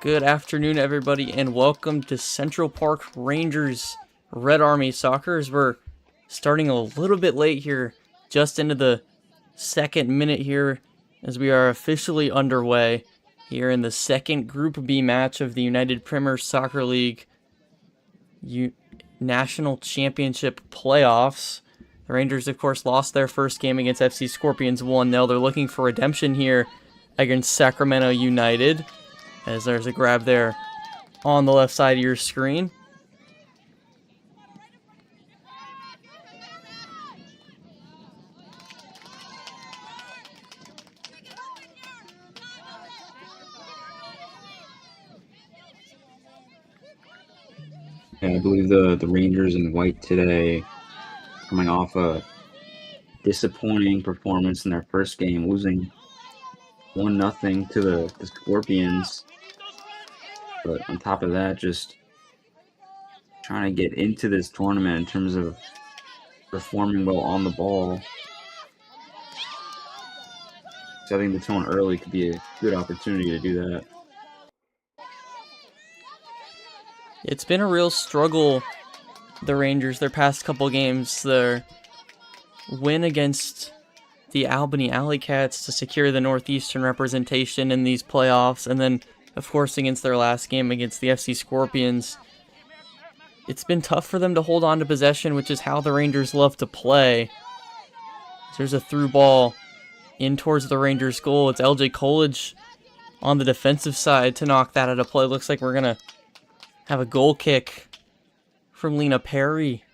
Good afternoon, everybody, and welcome to Central Park Rangers Red Army Soccer. As we're starting a little bit late here, just into the second minute here, as we are officially underway here in the second Group B match of the United Premier Soccer League National Championship playoffs. The Rangers, of course, lost their first game against FC Scorpions 1-0. They're looking for redemption here against Sacramento United, as there's a grab there on the left side of your screen. I believe the Rangers in white today, coming off a disappointing performance in their first game, losing 1-0 to the Scorpions. But on top of that, just trying to get into this tournament in terms of performing well on the ball. Setting the tone early could be a good opportunity to do that. It's been a real struggle, the Rangers, their past couple games. Their win against the Albany Alley Cats to secure the Northeastern representation in these playoffs, and then, of course, against their last game against the FC Scorpions. It's been tough for them to hold on to possession, which is how the Rangers love to play. There's a through ball in towards the Rangers' goal. It's LJ Coolidge on the defensive side to knock that out of play. Looks like we're going to have a goal kick from Lena Perry,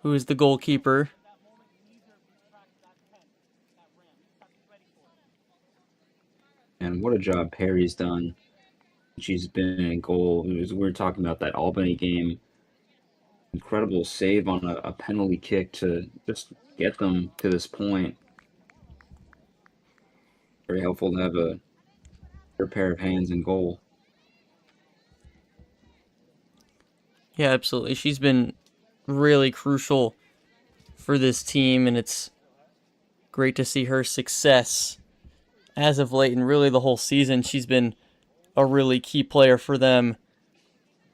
who is the goalkeeper. And what a job Perry's done. She's been in goal. We were talking about that Albany game. Incredible save on a penalty kick to just get them to this point. Very helpful to have a pair of hands in goal. Yeah, absolutely. She's been really crucial for this team, and it's great to see her success as of late, and really the whole season. She's been a really key player for them.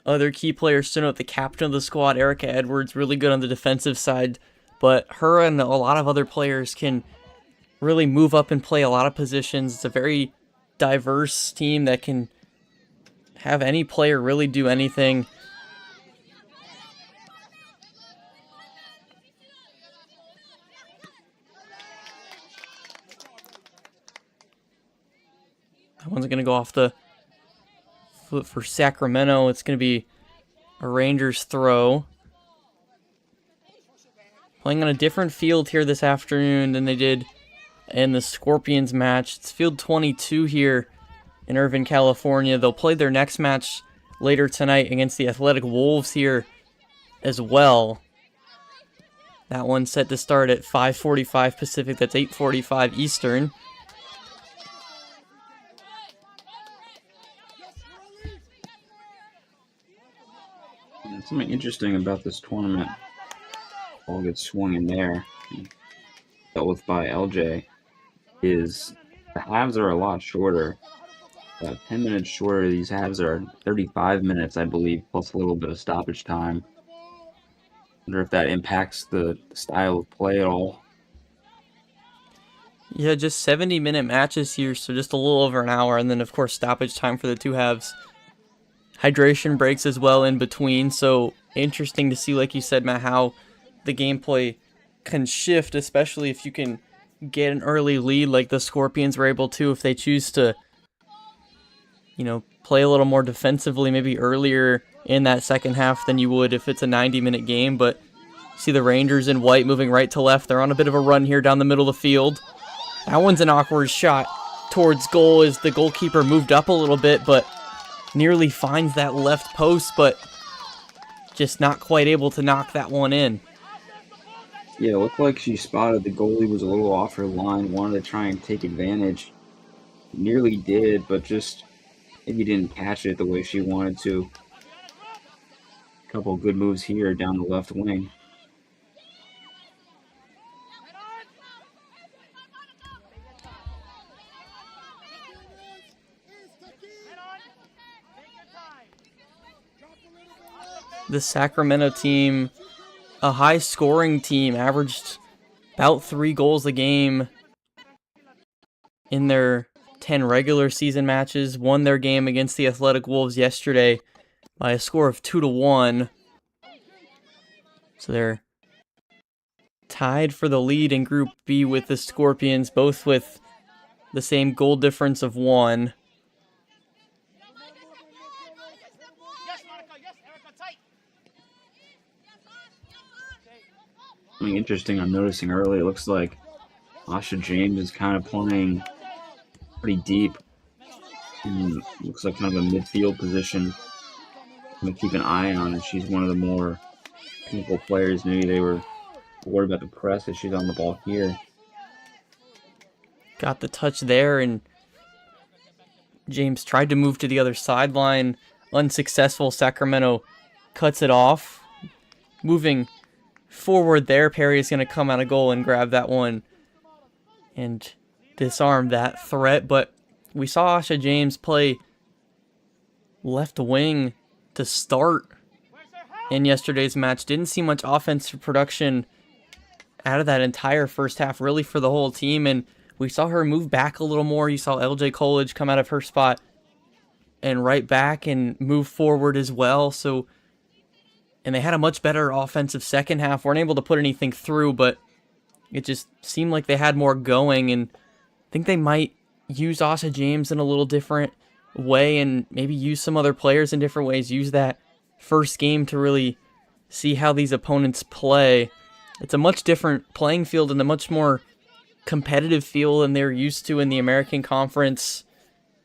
Other key players to note: the captain of the squad, Erica Edwards, really good on the defensive side, but her and a lot of other players can really move up and play a lot of positions. It's a very diverse team that can have any player really do anything. That one's going to go off the foot for Sacramento. It's going to be a Rangers throw. Playing on a different field here this afternoon than they did in the Scorpions match. It's field 22 here in Irvine, California. They'll play their next match later tonight against the Athletic Wolves here as well. That one's set to start at 5:45 Pacific. That's 8:45 Eastern. Something interesting about this tournament, all gets swung in there, dealt with by LJ, is the halves are a lot shorter. 10 minutes shorter. These halves are 35 minutes, I believe, plus a little bit of stoppage time. Wonder if that impacts the style of play at all. Yeah, just 70-minute matches here, so just a little over an hour, and then, of course, stoppage time for the two halves. Hydration breaks as well in between, so interesting to see, like you said, Matt, how the gameplay can shift, especially if you can get an early lead like the Scorpions were able to, if they choose to, play a little more defensively, maybe earlier in that second half than you would if it's a 90-minute game. But see the Rangers in white moving right to left. They're on a bit of a run here down the middle of the field. That one's an awkward shot towards goal as the goalkeeper moved up a little bit, but nearly finds that left post, but just not quite able to knock that one in. Yeah, it looked like she spotted the goalie was a little off her line, wanted to try and take advantage. Nearly did, but just maybe didn't catch it the way she wanted to. A couple good moves here down the left wing. the Sacramento team, a high-scoring team, averaged about 3 goals a game in their 10 regular season matches, won their game against the Athletic Wolves yesterday by a score of 2-1. So they're tied for the lead in Group B with the Scorpions, both with the same goal difference of 1. Something interesting I'm noticing early, it looks like Asha James is kind of playing pretty deep. And looks like kind of a midfield position. I'm going to keep an eye on it. She's one of the more technical players. Maybe they were worried about the press as she's on the ball here. Got the touch there, and James tried to move to the other sideline. Unsuccessful. Sacramento cuts it off. Moving forward there, Perry is going to come out of goal and grab that one and disarm that threat. But we saw Asha James play left wing to start in yesterday's match. Didn't see much offensive production out of that entire first half, really, for the whole team. And we saw her move back a little more. You saw LJ Coolidge come out of her spot and right back and move forward as well. So, and they had a much better offensive second half. Weren't able to put anything through, but it just seemed like they had more going. And I think they might use Asha James in a little different way and maybe use some other players in different ways. Use that first game to really see how these opponents play. It's a much different playing field and a much more competitive feel than they're used to in the American Conference.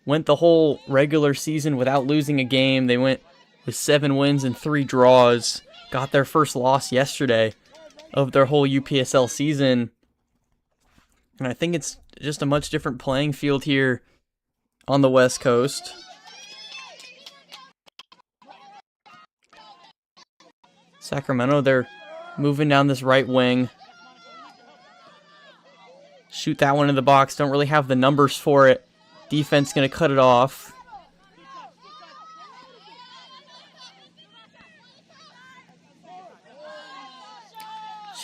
Went the whole regular season without losing a game. They went with 7 wins and 3 draws. Got their first loss yesterday of their whole UPSL season. And I think it's just a much different playing field here on the West Coast. Sacramento, they're moving down this right wing. Shoot that one in the box. Don't really have the numbers for it. Defense going to cut it off.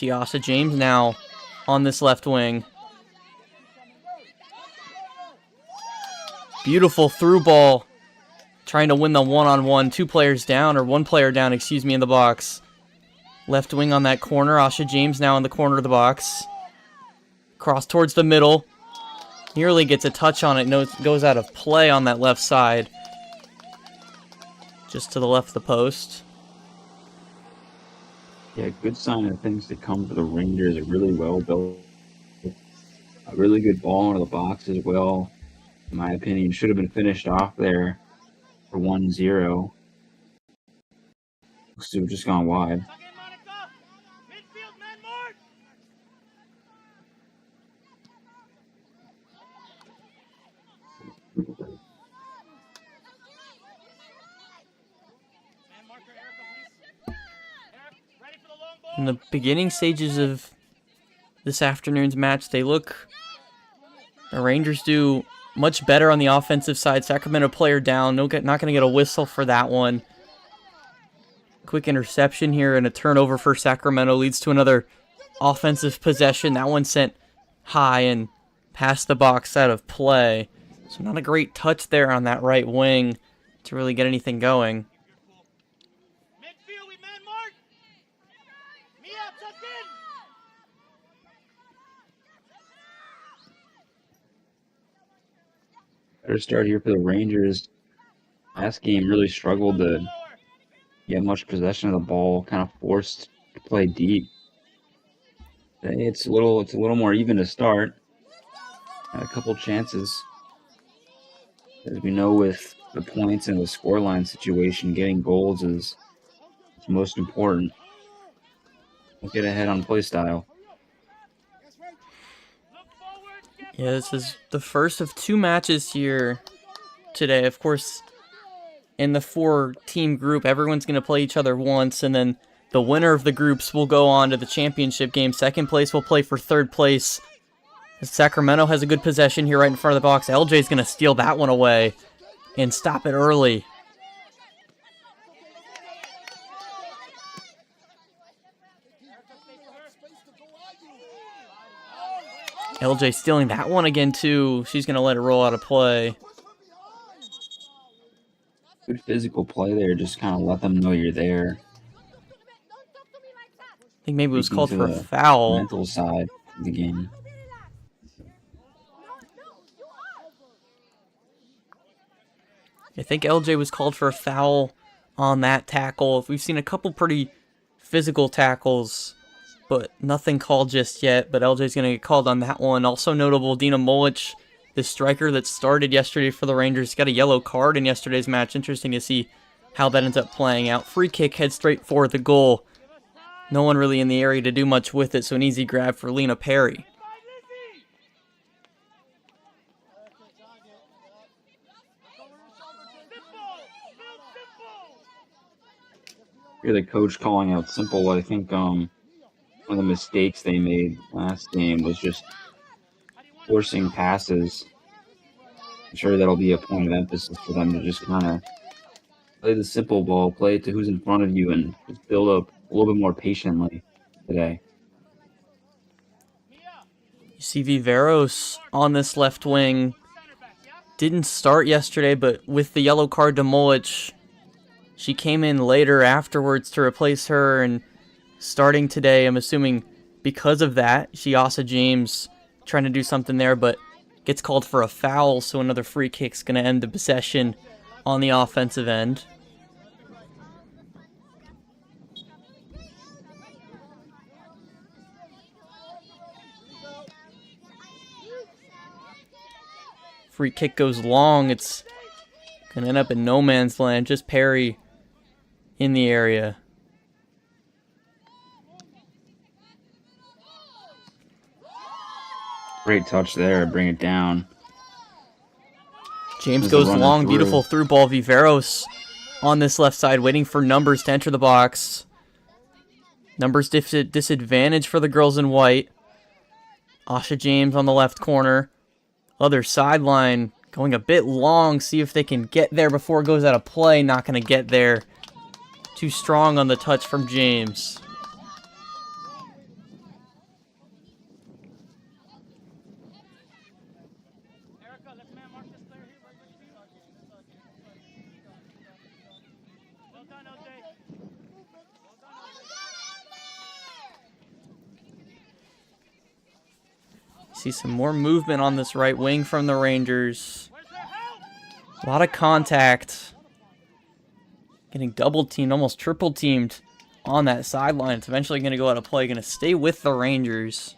Asha James now on this left wing. Beautiful through ball. Trying to win the one-on-one. 2 players down, or 1 player down, excuse me, in the box. Left wing on that corner. Asha James now in the corner of the box. Cross towards the middle. Nearly gets a touch on it. Goes out of play on that left side. Just to the left of the post. Yeah, good sign of things to come for the Rangers. A really well built, a really good ball into the box as well. In my opinion, should have been finished off there for 1-0. Looks to have just gone wide. In the beginning stages of this afternoon's match, the Rangers do much better on the offensive side. Sacramento player down. Not going to get a whistle for that one. Quick interception here and a turnover for Sacramento leads to another offensive possession. That one sent high and past the box out of play. So not a great touch there on that right wing to really get anything going. Better start here for the Rangers. Last game really struggled to get much possession of the ball, kind of forced to play deep. Today it's a little more even to start. Had a couple chances. As we know, with the points and the scoreline situation, getting goals is most important. Don't get ahead on play style. Yeah, this is the first of 2 matches here today. Of course, in the 4-team group, everyone's going to play each other once, and then the winner of the groups will go on to the championship game. Second place will play for third place. Sacramento has a good possession here right in front of the box. LJ's going to steal that one away and stop it early. LJ stealing that one again, too. She's going to let it roll out of play. Good physical play there. Just kind of let them know you're there. I think maybe it was Speaking called to for a the foul. mental side of the game. I think LJ was called for a foul on that tackle. We've seen a couple pretty physical tackles, but nothing called just yet. But LJ's going to get called on that one. Also notable, Dina Molich, the striker that started yesterday for the Rangers, got a yellow card in yesterday's match. Interesting to see how that ends up playing out. Free kick, head straight for the goal. No one really in the area to do much with it, so an easy grab for Lena Perry. Hear the coach calling out Simple. I think one of the mistakes they made last game was just forcing passes. I'm sure that'll be a point of emphasis for them to just kind of play the simple ball, play it to who's in front of you, and just build up a little bit more patiently today. You see Viveros on this left wing. Didn't start yesterday, but with the yellow card to Molich, she came in later afterwards to replace her, and starting today, I'm assuming because of that, Shiasa James trying to do something there, but gets called for a foul, so another free kick's going to end the possession on the offensive end. Free kick goes long. It's going to end up in no man's land. Just Perry in the area. Great touch there. Bring it down. James goes long. Beautiful through ball. Viveros on this left side waiting for Numbers to enter the box. Numbers disadvantage for the girls in white. Asha James on the left corner. Other sideline going a bit long. See if they can get there before it goes out of play. Not going to get there. Too strong on the touch from James. See some more movement on this right wing from the Rangers. A lot of contact. Getting double teamed, almost triple teamed on that sideline. It's eventually going to go out of play. Going to stay with the Rangers.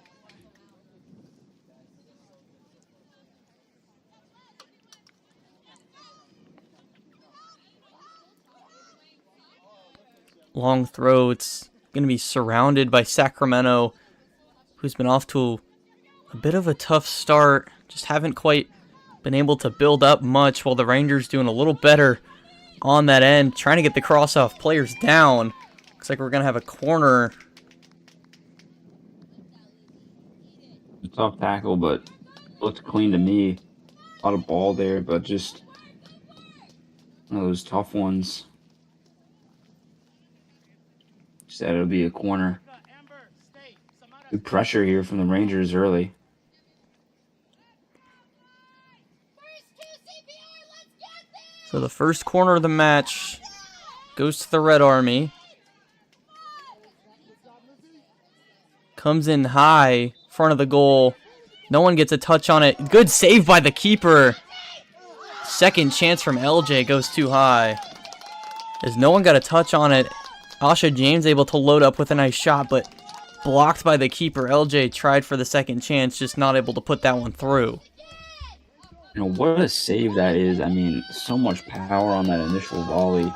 Long throw. It's going to be surrounded by Sacramento, who's been off to a bit of a tough start. Just haven't quite been able to build up much, while the Rangers doing a little better on that end, trying to get the cross-off players down. Looks like we're going to have a corner. Tough tackle, but looked clean to me. A lot of ball there, but just one of those tough ones. Said it'll be a corner. Good pressure here from the Rangers early. So the first corner of the match goes to the Red Army. Comes in high, front of the goal. No one gets a touch on it. Good save by the keeper. Second chance from LJ goes too high. As no one got a touch on it, Asha James able to load up with a nice shot, but blocked by the keeper. LJ tried for the second chance, just not able to put that one through. You know, what a save that is. I mean, so much power on that initial volley.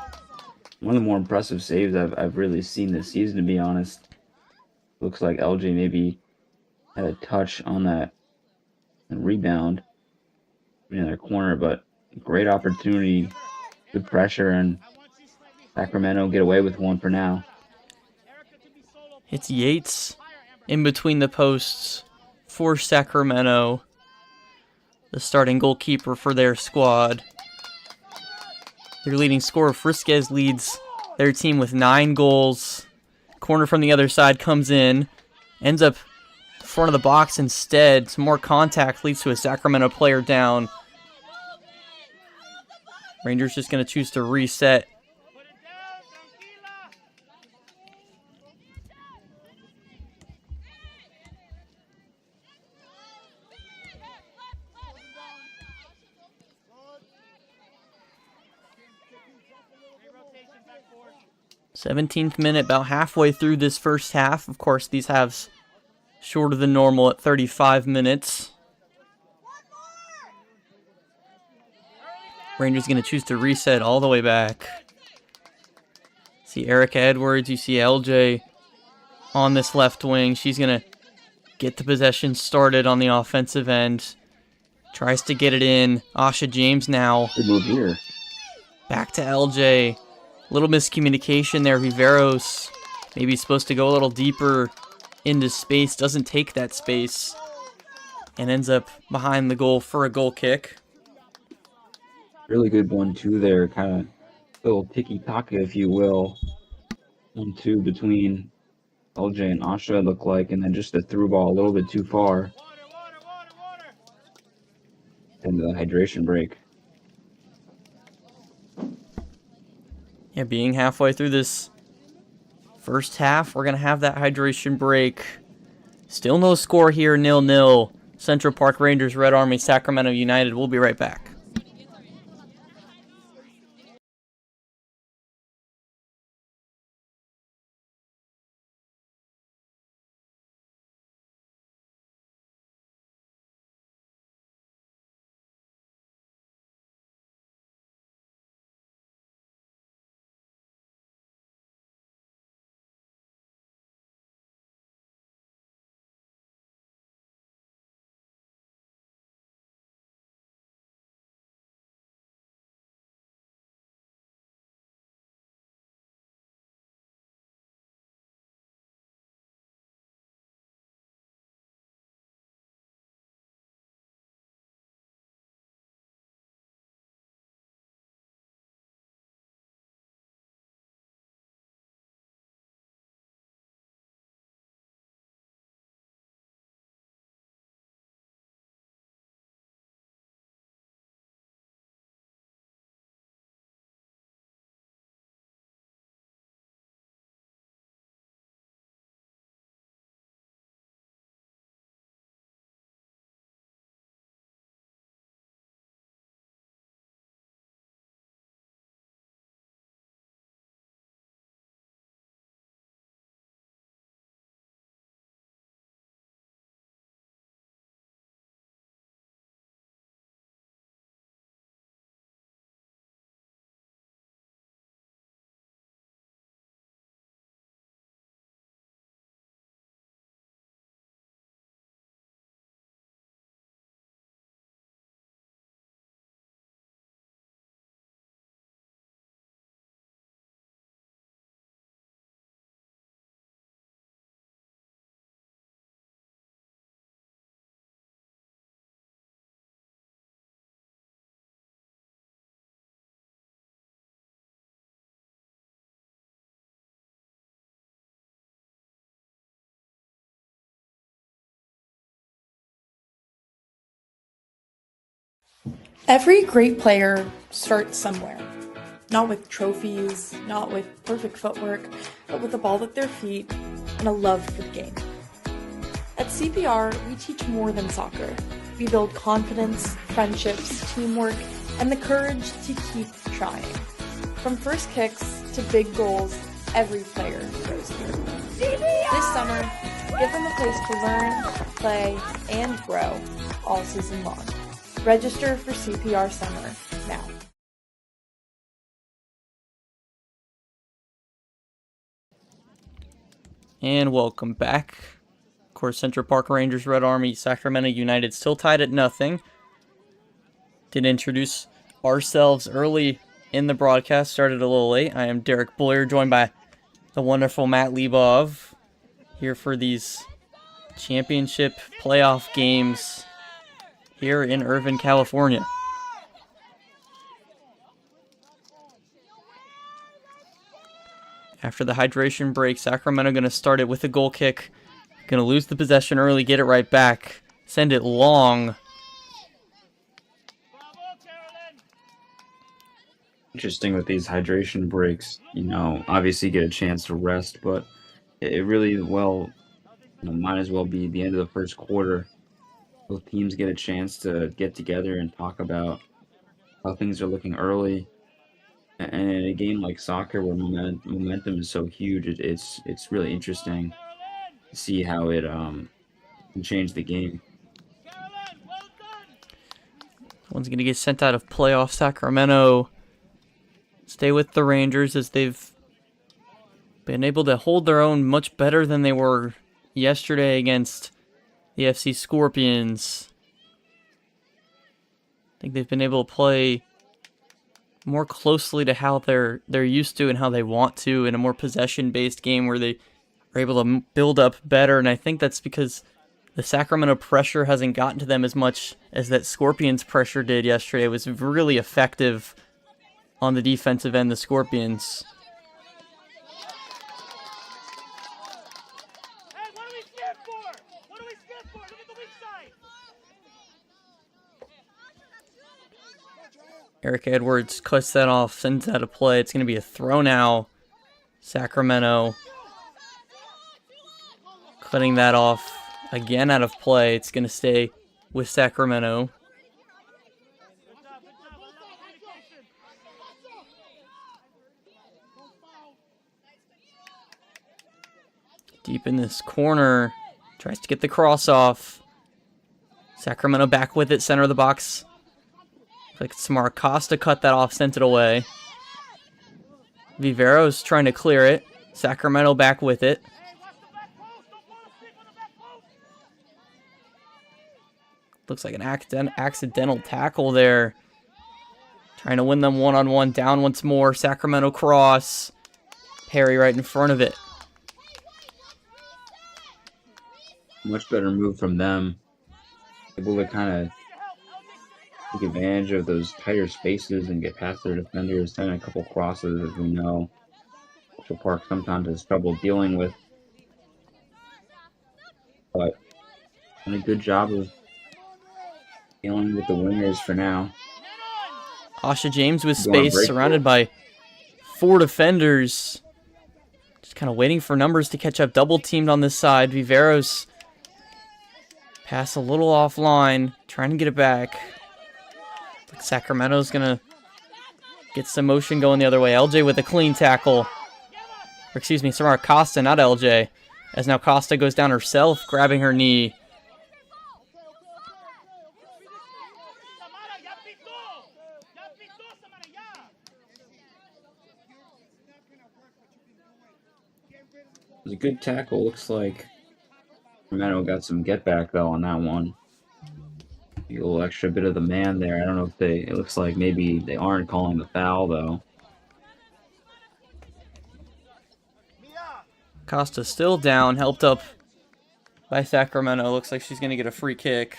One of the more impressive saves I've really seen this season, to be honest. Looks like LJ maybe had a touch on that rebound in their corner, but great opportunity, good pressure, and Sacramento get away with one for now. It's Yates in between the posts for Sacramento, the starting goalkeeper for their squad. Their leading scorer, Frisquez, leads their team with 9 goals. Corner from the other side comes in, ends up front of the box instead. Some more contact leads to a Sacramento player down. Rangers just going to choose to reset. '17th minute, about halfway through this first half. Of course, these halves shorter than normal at 35 minutes. Rangers going to choose to reset all the way back. See Erica Edwards, you see LJ on this left wing. She's going to get the possession started on the offensive end. Tries to get it in. Asha James now. Good move here. Back to LJ. Little miscommunication there. Viveros maybe supposed to go a little deeper into space. Doesn't take that space. And ends up behind the goal for a goal kick. Really good 1-2 there. Kind of little tiki-taka, if you will. 1-2 between LJ and Asha, look like. And then just a through ball a little bit too far. Into the hydration break. Yeah, being halfway through this first half, we're going to have that hydration break. Still no score here, 0-0. Central Park Rangers, Red Army, Sacramento United. We'll be right back. Every great player starts somewhere. Not with trophies, not with perfect footwork, but with a ball at their feet and a love for the game. At CPR, we teach more than soccer. We build confidence, friendships, teamwork, and the courage to keep trying. From first kicks to big goals, every player grows here. This summer, give them a place to learn, play, and grow all season long. Register for CPR Summer now. And welcome back. Of course, Central Park Rangers, Red Army, Sacramento United still tied at 0. Did introduce ourselves early in the broadcast, started a little late. I am Derek Boyer, joined by the wonderful Matt Lebov, here for these championship playoff games here in Irvine, California. After the hydration break, Sacramento going to start it with a goal kick Gonna lose the possession early, get it right back. Send it long. Interesting with these hydration breaks. Obviously get a chance to rest, but it really might as well be the end of the first quarter. Both teams get a chance to get together and talk about how things are looking early. And in a game like soccer, where momentum is so huge, it's really interesting to see how it can change the game. One's gonna get sent out of playoff. Sacramento stay with the Rangers as they've been able to hold their own much better than they were yesterday against the FC Scorpions. I think they've been able to play more closely to how they're used to and how they want to in a more possession-based game where they are able to build up better. And I think that's because the Sacramento pressure hasn't gotten to them as much as that Scorpions pressure did yesterday. It was really effective on the defensive end, the Scorpions. Hey, what are we scared for? What are we scared for? Look at the weak side. Eric Edwards cuts that off, sends that a play. It's going to be a throw now. Sacramento cutting that off again out of play. It's going to stay with Sacramento. Deep in this corner. Tries to get the cross off. Sacramento back with it, center of the box. Like Smart Costa cut that off, sent it away. Vivero's trying to clear it. Sacramento back with it. Looks like an accidental tackle there. Trying to win them one-on-one. Down once more. Sacramento cross. Perry right in front of it. Much better move from them. Able to kind of take advantage of those tighter spaces and get past their defenders, send a couple crosses, as we know Central Park sometimes has trouble dealing with. But done a good job of dealing with the wingers for now. Asha James with Going space, break surrounded by 4 defenders. Just kind of waiting for numbers to catch up. Double teamed on this side. Viveros pass a little offline, trying to get it back. Like Sacramento's going to get some motion going the other way. LJ with a clean tackle. Or excuse me, Samara Costa, not LJ. As now Costa goes down herself, grabbing her knee. It was a good tackle. Looks like Sacramento got some get back though on that one. A little extra bit of the man there. I don't know if it looks like maybe they aren't calling the foul though. Costa still down, helped up by Sacramento. Looks like she's going to get a free kick.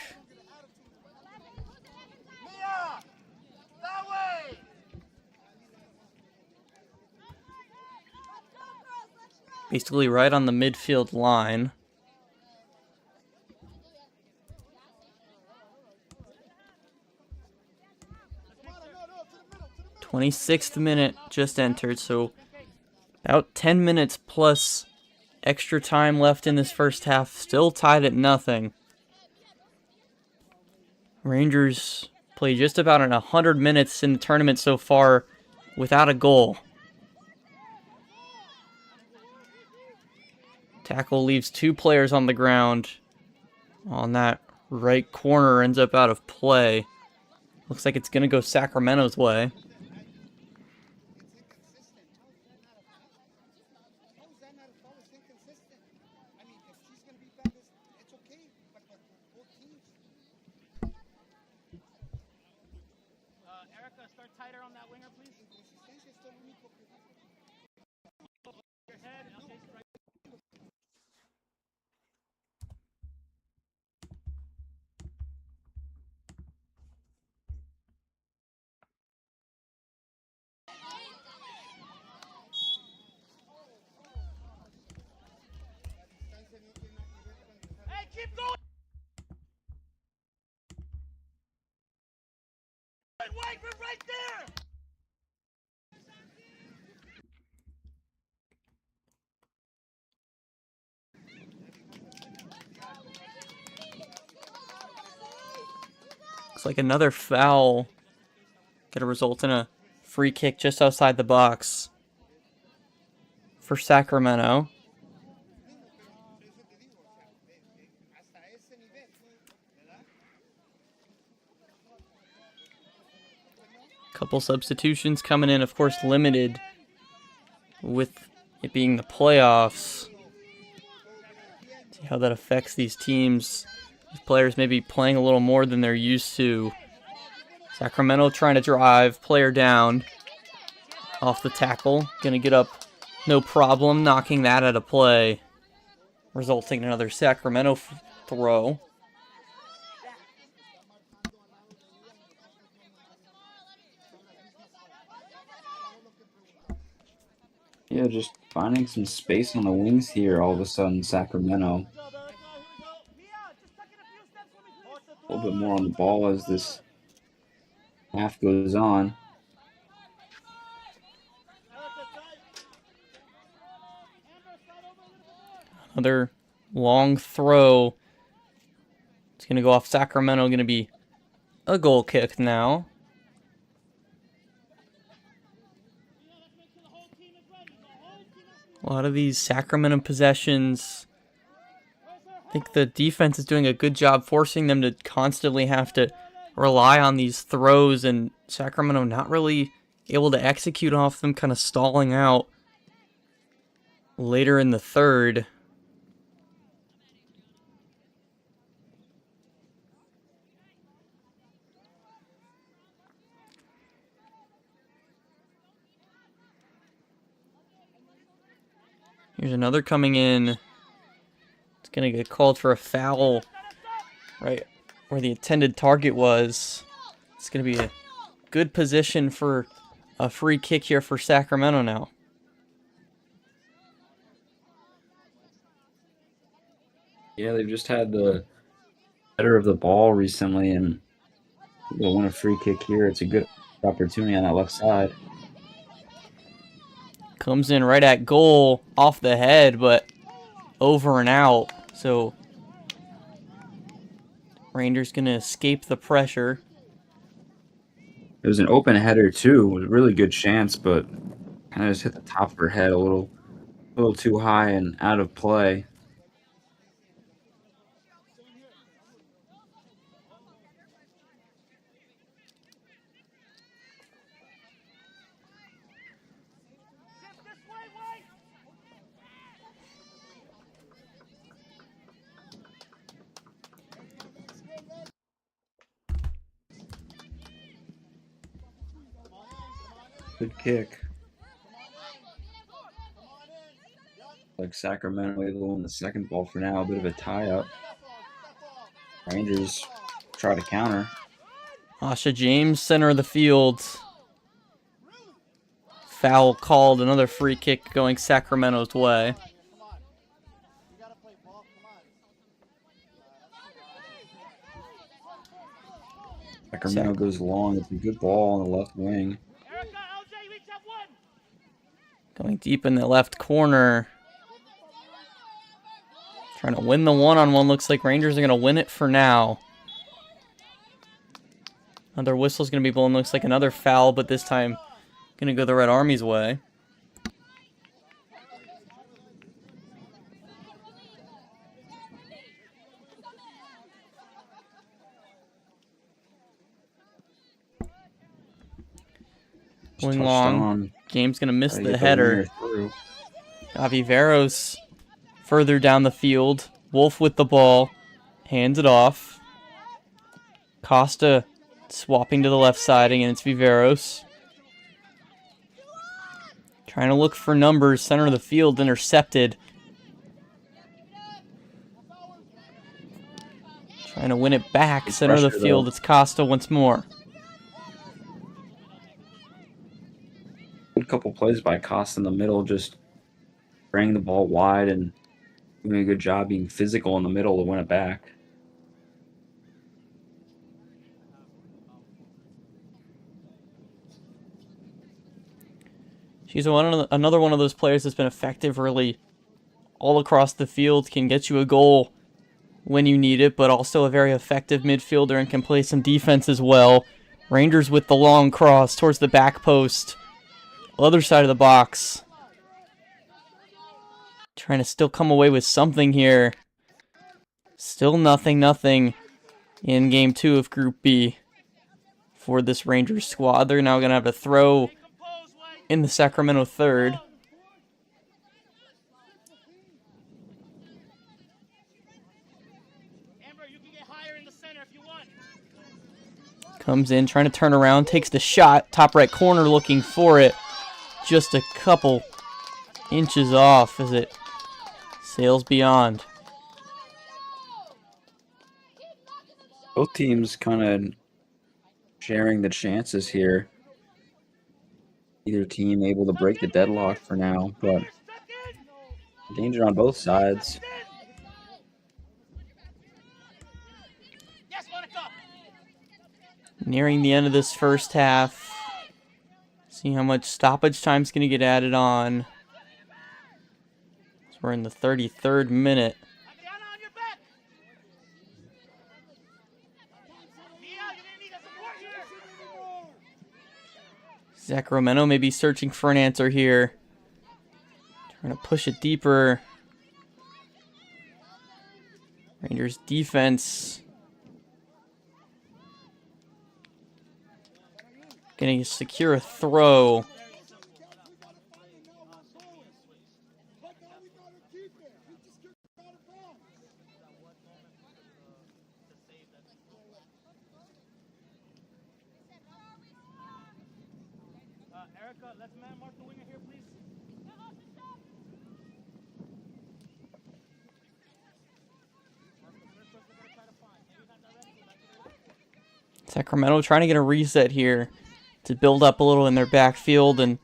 Basically right on the midfield line. "26th minute just entered, so about 10 minutes plus extra time left in this first half. Still tied at nothing. Rangers play just about 100 minutes in the tournament so far without a goal. Tackle leaves 2 players on the ground. On that right corner, ends up out of play. Looks like it's going to go Sacramento's way. Erica, start tighter on that winger, please. Your head, okay, right. Wait, we're right there! Looks like another foul gonna result in a free kick just outside the box for Sacramento. Couple substitutions coming in, of course, limited with it being the playoffs. See how that affects these teams. These players may be playing a little more than they're used to. Sacramento trying to drive, player down. Off the tackle, gonna get up no problem, knocking that out of play. Resulting in another Sacramento throw. Yeah, just finding some space on the wings here all of a sudden, Sacramento. A little bit more on the ball as this half goes on. Another long throw. It's going to go off Sacramento. Going to be a goal kick now. A lot of these Sacramento possessions, I think the defense is doing a good job forcing them to constantly have to rely on these throws, and Sacramento not really able to execute off them, kind of stalling out later in the third. Here's another coming in. It's going to get called for a foul right where the intended target was. It's going to be a good position for a free kick here for Sacramento now. Yeah, they've just had the better of the ball recently, and they'll win a free kick here. It's a good opportunity on that left side. Comes in right at goal, off the head, but over and out. So Rangers going to escape the pressure. It was an open header too. It was a really good chance, but kind of just hit the top of her head a little too high and out of play. Good kick. Like Sacramento able to win the second ball for now. A bit of a tie-up. Rangers try to counter. Asha James, center of the field. Foul called, another free kick going Sacramento's way. Sacramento goes long. It's a good ball on the left wing. Going deep in the left corner. Trying to win the one-on-one. Looks like Rangers are going to win it for now. Another whistle's going to be blown. Looks like another foul, but this time going to go the Red Army's way. Going long. Game's going to miss the header. Aviveros further down the field. Wolf with the ball. Hands it off. Costa swapping to the left side against Viveros. Trying to look for numbers. Center of the field intercepted. Trying to win it back. Center of the field. It's Costa once more. Good couple plays by Costa in the middle, just bringing the ball wide and doing a good job being physical in the middle to win it back. She's another one of those players that's been effective really all across the field, can get you a goal when you need it, but also a very effective midfielder and can play some defense as well. Rangers with the long cross towards the back post. Other side of the box. Trying to still come away with something here. Still nothing in game 2 of Group B for this Rangers squad. They're now going to have a throw in the Sacramento third. Comes in, trying to turn around, takes the shot, top right corner looking for it. Just a couple inches off as it sails beyond. Both teams kind of sharing the chances here. Either team able to break the deadlock for now, but danger on both sides. Nearing the end of this first half. See how much stoppage time's going to get added on. So we're in the 33rd minute. Sacramento may be searching for an answer here. Trying to push it deeper. Rangers defense gonna secure a throw. Erica, let's man mark the winger here, please. Sacramento trying to get a reset here to build up a little in their backfield and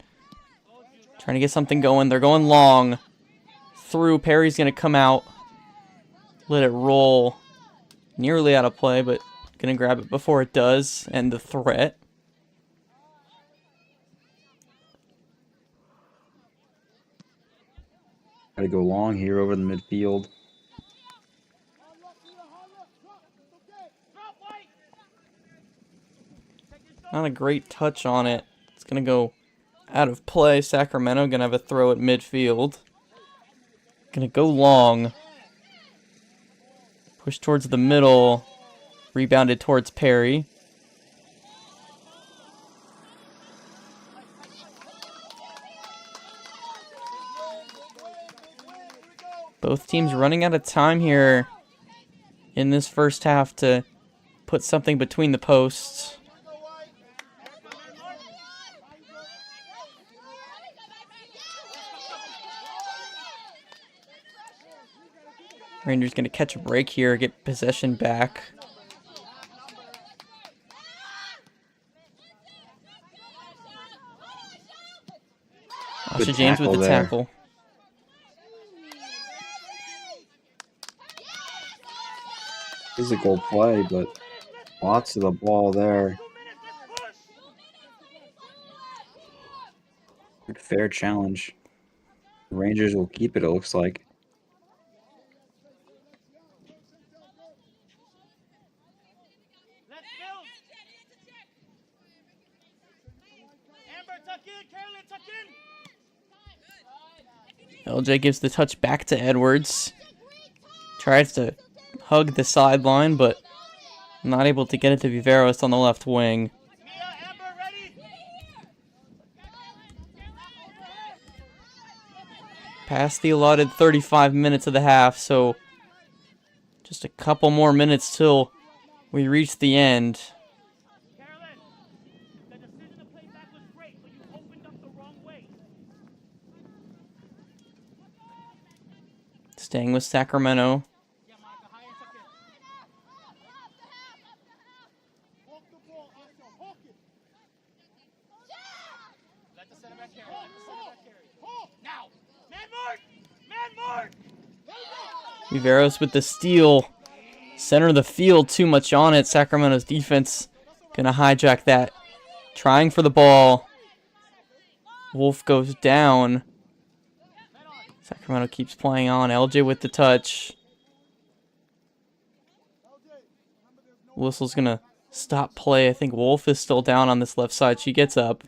trying to get something going. They're going long through. Perry's going to come out, let it roll. Nearly out of play, but going to grab it before it does. And the threat. Got to go long here over the midfield. Not a great touch on it. It's going to go out of play. Sacramento going to have a throw at midfield. Going to go long. Push towards the middle. Rebounded towards Perry. Both teams running out of time here in this first half to put something between the posts. Rangers going to catch a break here, get possession back. Asha James with the tackle. Physical play, but lots of the ball there. Good fair challenge. The Rangers will keep it looks like. LJ gives the touch back to Edwards. Tries to hug the sideline, but not able to get it to Viveros on the left wing. Past the allotted 35 minutes of the half, so just a couple more minutes till we reach the end. Staying with Sacramento. Viveros with the steal. Center of the field, too much on it. Sacramento's defense gonna hijack that. Trying for the ball. Wolf goes down. Sacramento keeps playing on. LJ with the touch. Whistle's gonna stop play. I think Wolf is still down on this left side. She gets up.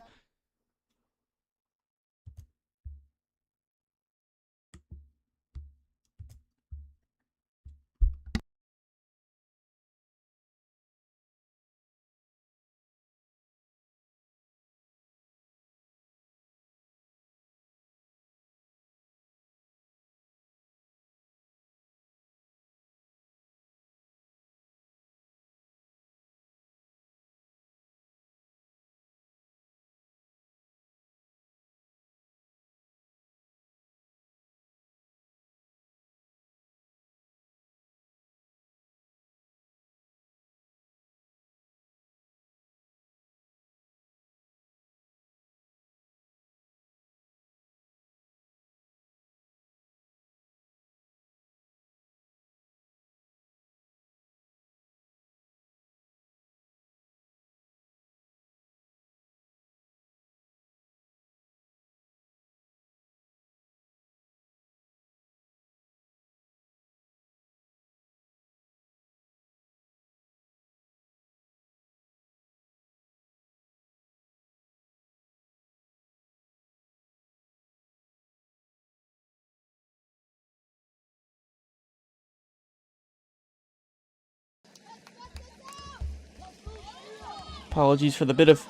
Apologies for the bit of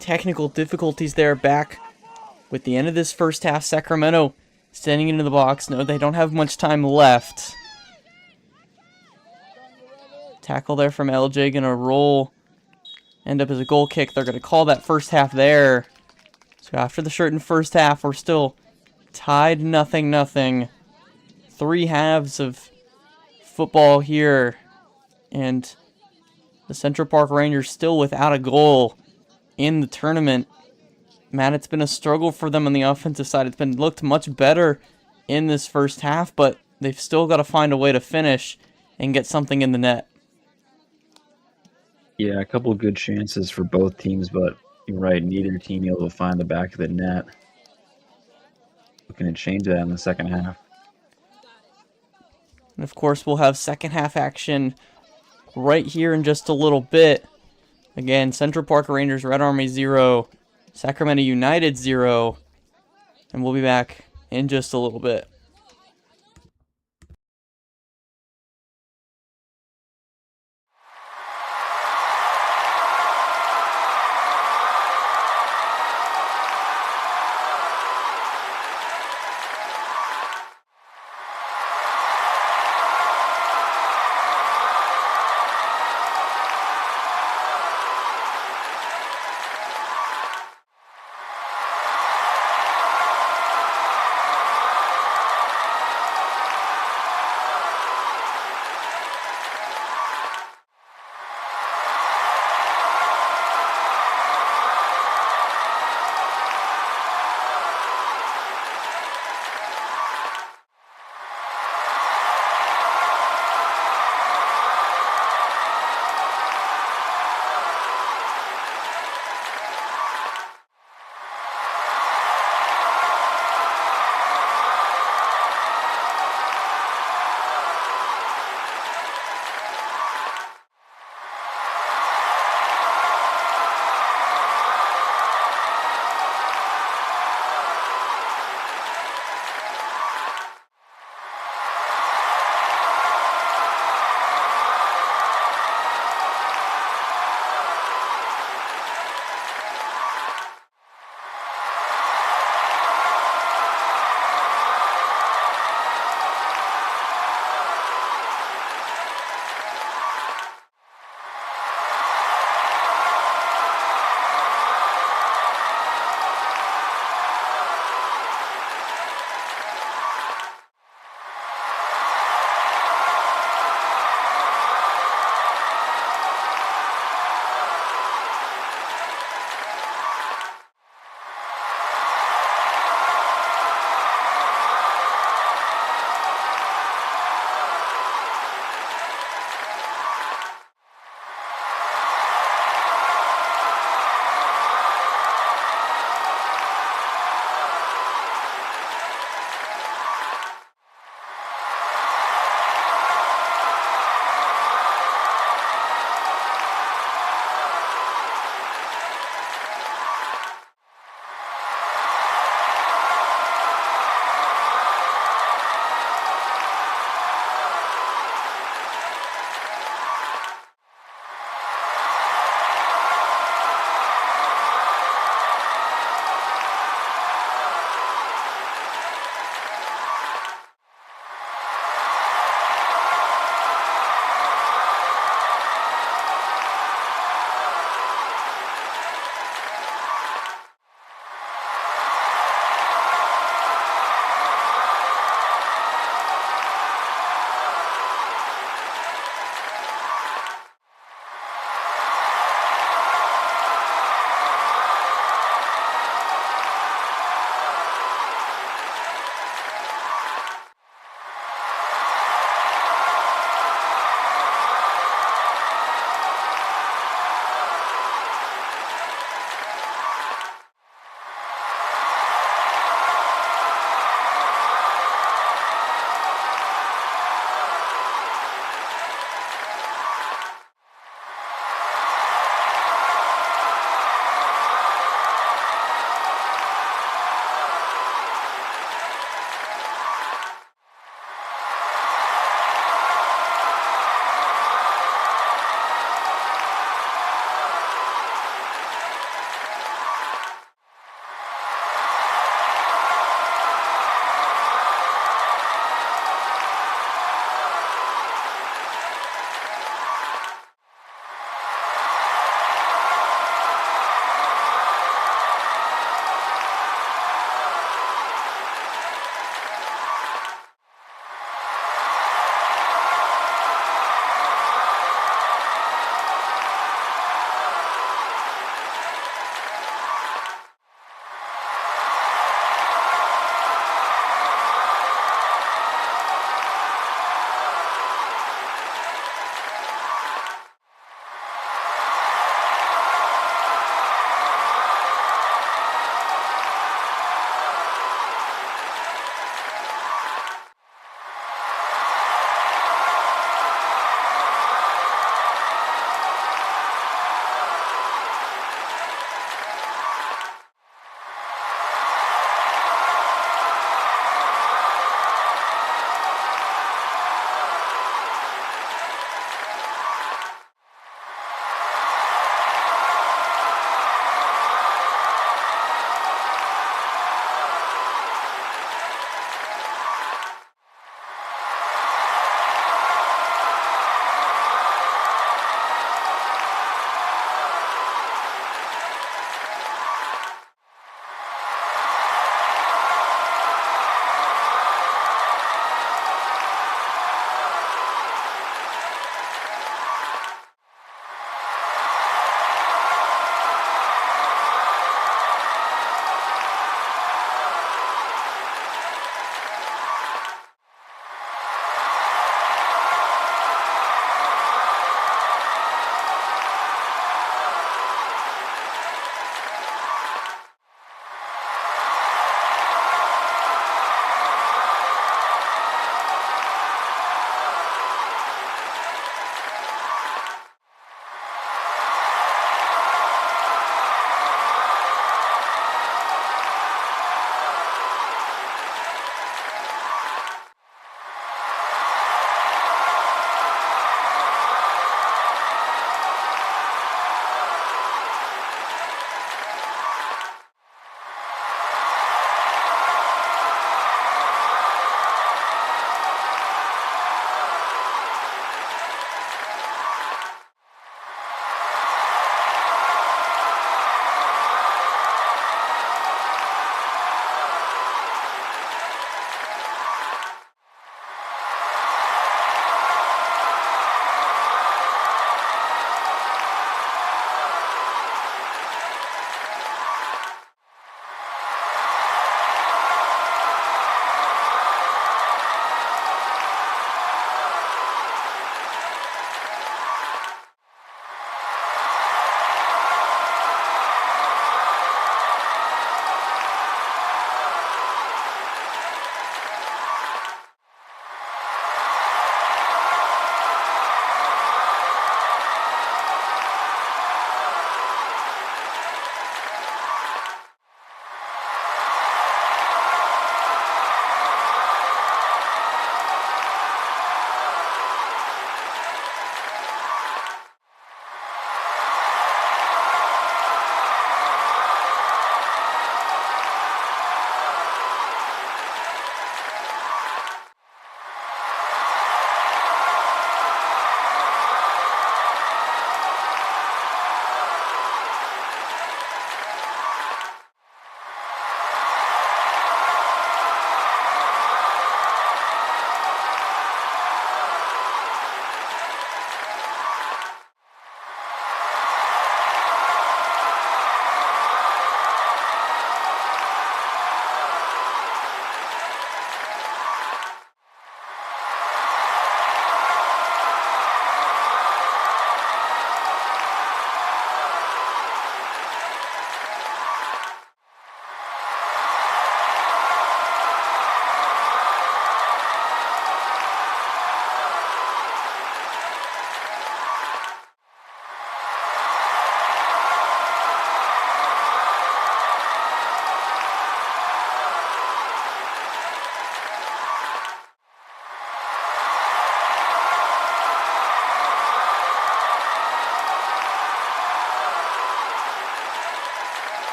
technical difficulties there. Back with the end of this first half. Sacramento standing into the box. No, they don't have much time left. Tackle there from LJ. Gonna roll. End up as a goal kick. They're gonna call that first half there. So after the shortened first half, we're still tied 0-0. 3 halves of football here. And the Central Park Rangers still without a goal in the tournament. Matt, it's been a struggle for them on the offensive side. It's been looked much better in this first half, but they've still got to find a way to finish and get something in the net. Yeah, a couple of good chances for both teams, but you're right, neither team able to find the back of the net. Looking to change that in the second half. And of course, we'll have second half action right here in just a little bit. Again, Central Park Rangers, Red Army 0, Sacramento United 0, and we'll be back in just a little bit.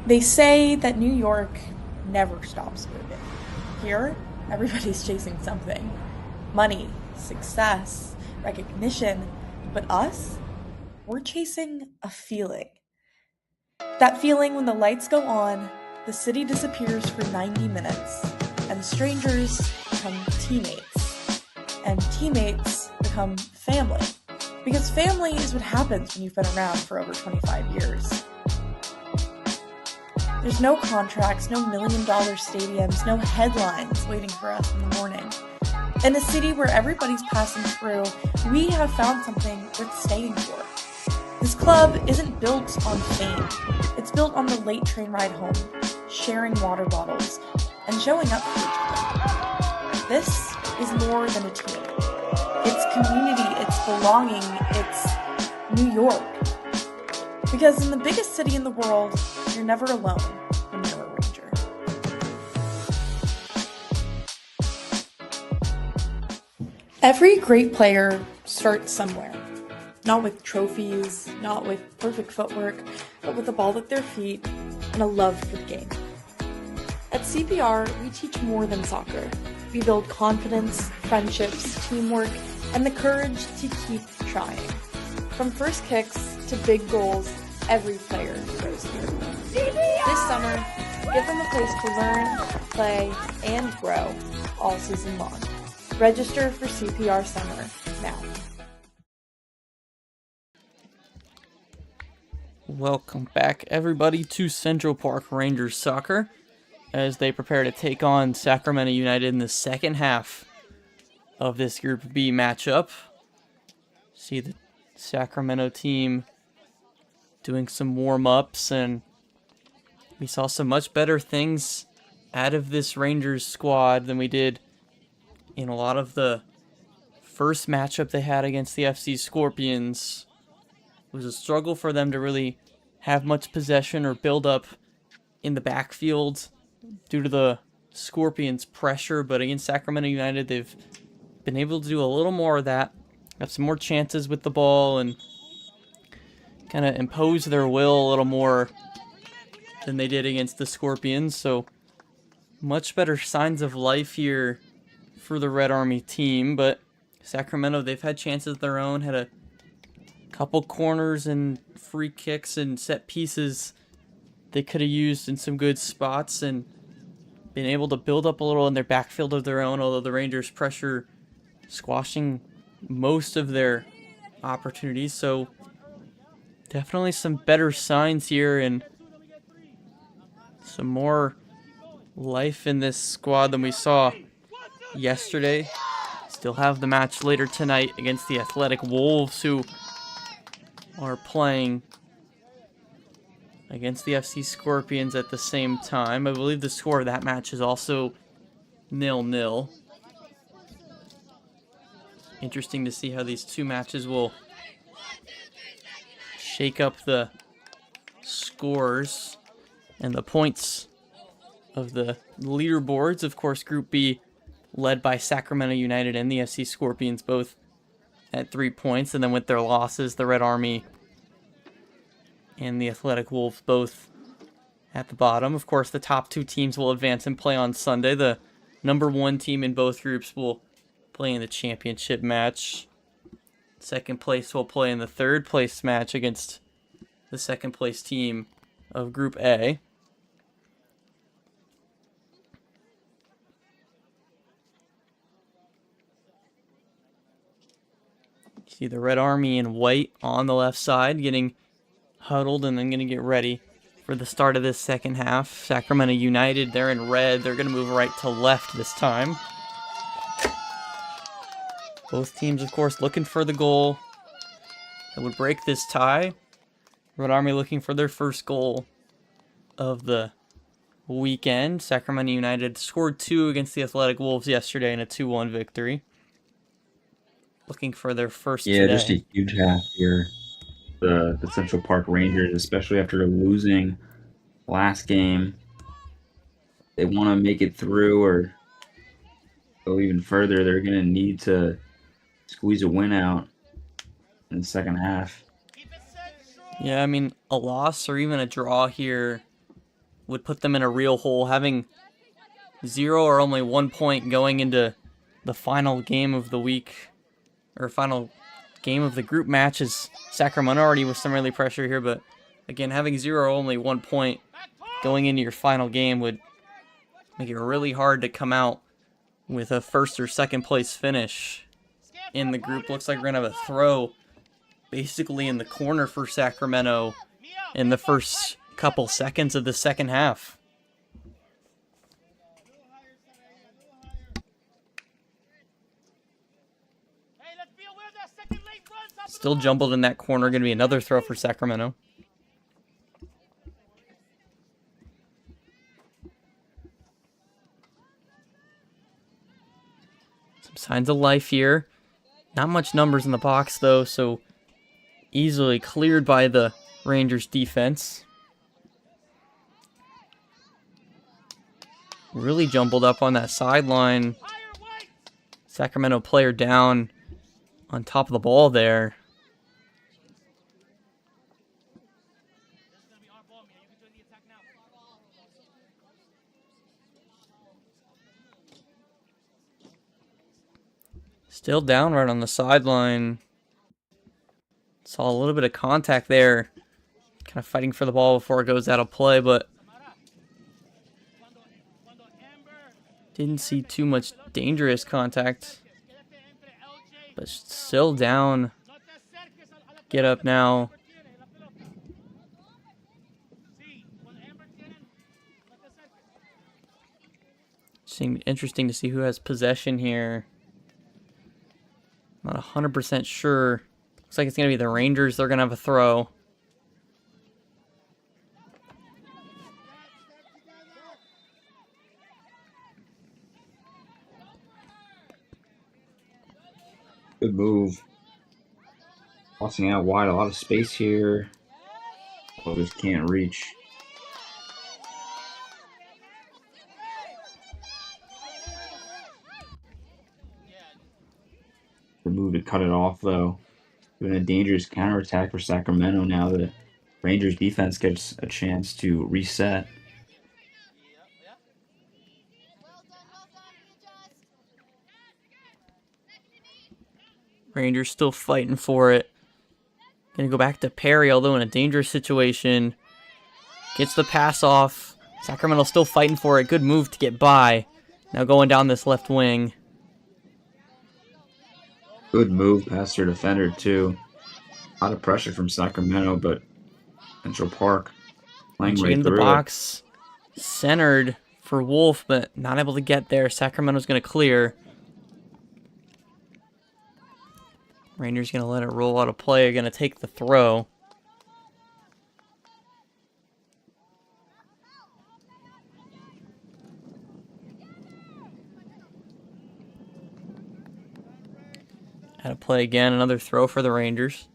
They say that New York never stops moving. Here, everybody's chasing something. Money, success, recognition. But us? We're chasing a feeling. That feeling when the lights go on, the city disappears for 90 minutes, and strangers become teammates, and teammates become family. Because family is what happens when you've been around for over 25 years. There's no contracts, no million-dollar stadiums, no headlines waiting for us in the morning. In a city where everybody's passing through, we have found something worth staying for. This club isn't built on fame. It's built on the late train ride home, sharing water bottles, and showing up for each other. This is more than a team. It's community, it's belonging, it's New York. Because in the biggest city in the world, you're never alone when you're a Ranger. Every great player starts somewhere. Not with trophies, not with perfect footwork, but with a ball at their feet and a love for the game. At CPR, we teach more than soccer. We build confidence, friendships, teamwork, and the courage to keep trying. From first kicks to big goals, every player grows here. This summer, give them a place to learn, play, and grow all season long. Register for CPR Summer now. Welcome back, everybody, to Central Park Rangers soccer as they prepare to take on Sacramento United in the second half of this Group B matchup. See the Sacramento team doing some warm-ups, and we saw some much better things out of this Rangers squad than we did in a lot of the first matchup they had against the FC Scorpions. It was a struggle for them to really have much possession or build up in the backfield due to the Scorpions' pressure, but against Sacramento United, they've been able to do a little more of that, have some more chances with the ball, and kind of impose their will a little more than they did against the Scorpions. So much better signs of life here for the Red Army team, but Sacramento, they've had chances of their own, had a couple corners and free kicks and set pieces they could have used in some good spots and been able to build up a little in their backfield of their own, although the Rangers' pressure squashing most of their opportunities. So definitely some better signs here and some more life in this squad than we saw yesterday. Still have the match later tonight against the Athletic Wolves, who are playing against the FC Scorpions at the same time. I believe the score of that match is also 0-0. Interesting to see how these two matches will shake up the scores and the points of the leaderboards. Of course, Group B led by Sacramento United and the FC Scorpions, both at 3 points, and then with their losses, the Red Army and the Athletic Wolves both at the bottom. Of course, the top two teams will advance and play on Sunday. The number one team in both groups will play in the championship match. Second place will play in the third place match against the second place team of Group A. See the Red Army in white on the left side getting huddled and then going to get ready for the start of this second half. Sacramento United, they're in red. They're going to move right to left this time. Both teams, of course, looking for the goal that would break this tie. Red Army looking for their first goal of the weekend. Sacramento United scored 2 against the Athletic Wolves yesterday in a 2-1 victory. Looking for their first today. Just a huge half here. The Central Park Rangers, especially after losing last game. They want to make it through or go even further. They're going to need to squeeze a win out in the second half. Yeah, I mean, a loss or even a draw here would put them in a real hole. Having 0 or only 1 point going into the final game of the week, or final game of the group matches. Sacramento already with some early pressure here, but again, having 0 or only 1 point going into your final game would make it really hard to come out with a first or second place finish in the group. Looks like we're gonna have a throw basically in the corner for Sacramento in the first couple seconds of the second half. Still jumbled in that corner. Going to be another throw for Sacramento. Some signs of life here. Not much numbers in the box, though, so easily cleared by the Rangers defense. Really jumbled up on that sideline. Sacramento player down on top of the ball there. Still down right on the sideline. Saw a little bit of contact there. Kind of fighting for the ball before it goes out of play, but didn't see too much dangerous contact. But still down. Get up now. Seems interesting to see who has possession here. Not 100% sure. Looks like it's going to be the Rangers. They're going to have a throw. Good move. Tossing out wide, a lot of space here. Oh, just can't reach. The move to cut it off, though. Been a dangerous counterattack for Sacramento now that Rangers defense gets a chance to reset. Rangers still fighting for it. Gonna go back to Perry, although in a dangerous situation. Gets the pass off. Sacramento still fighting for it. Good move to get by. Now going down this left wing. Good move past their defender, too. A lot of pressure from Sacramento, but Central Park playing Reaching right into the through it. box. Centered for Wolf, but not able to get there. Sacramento's going to clear. Rangers going to let it roll out of play. Going to take the throw. Out of play again. Another throw for the Rangers.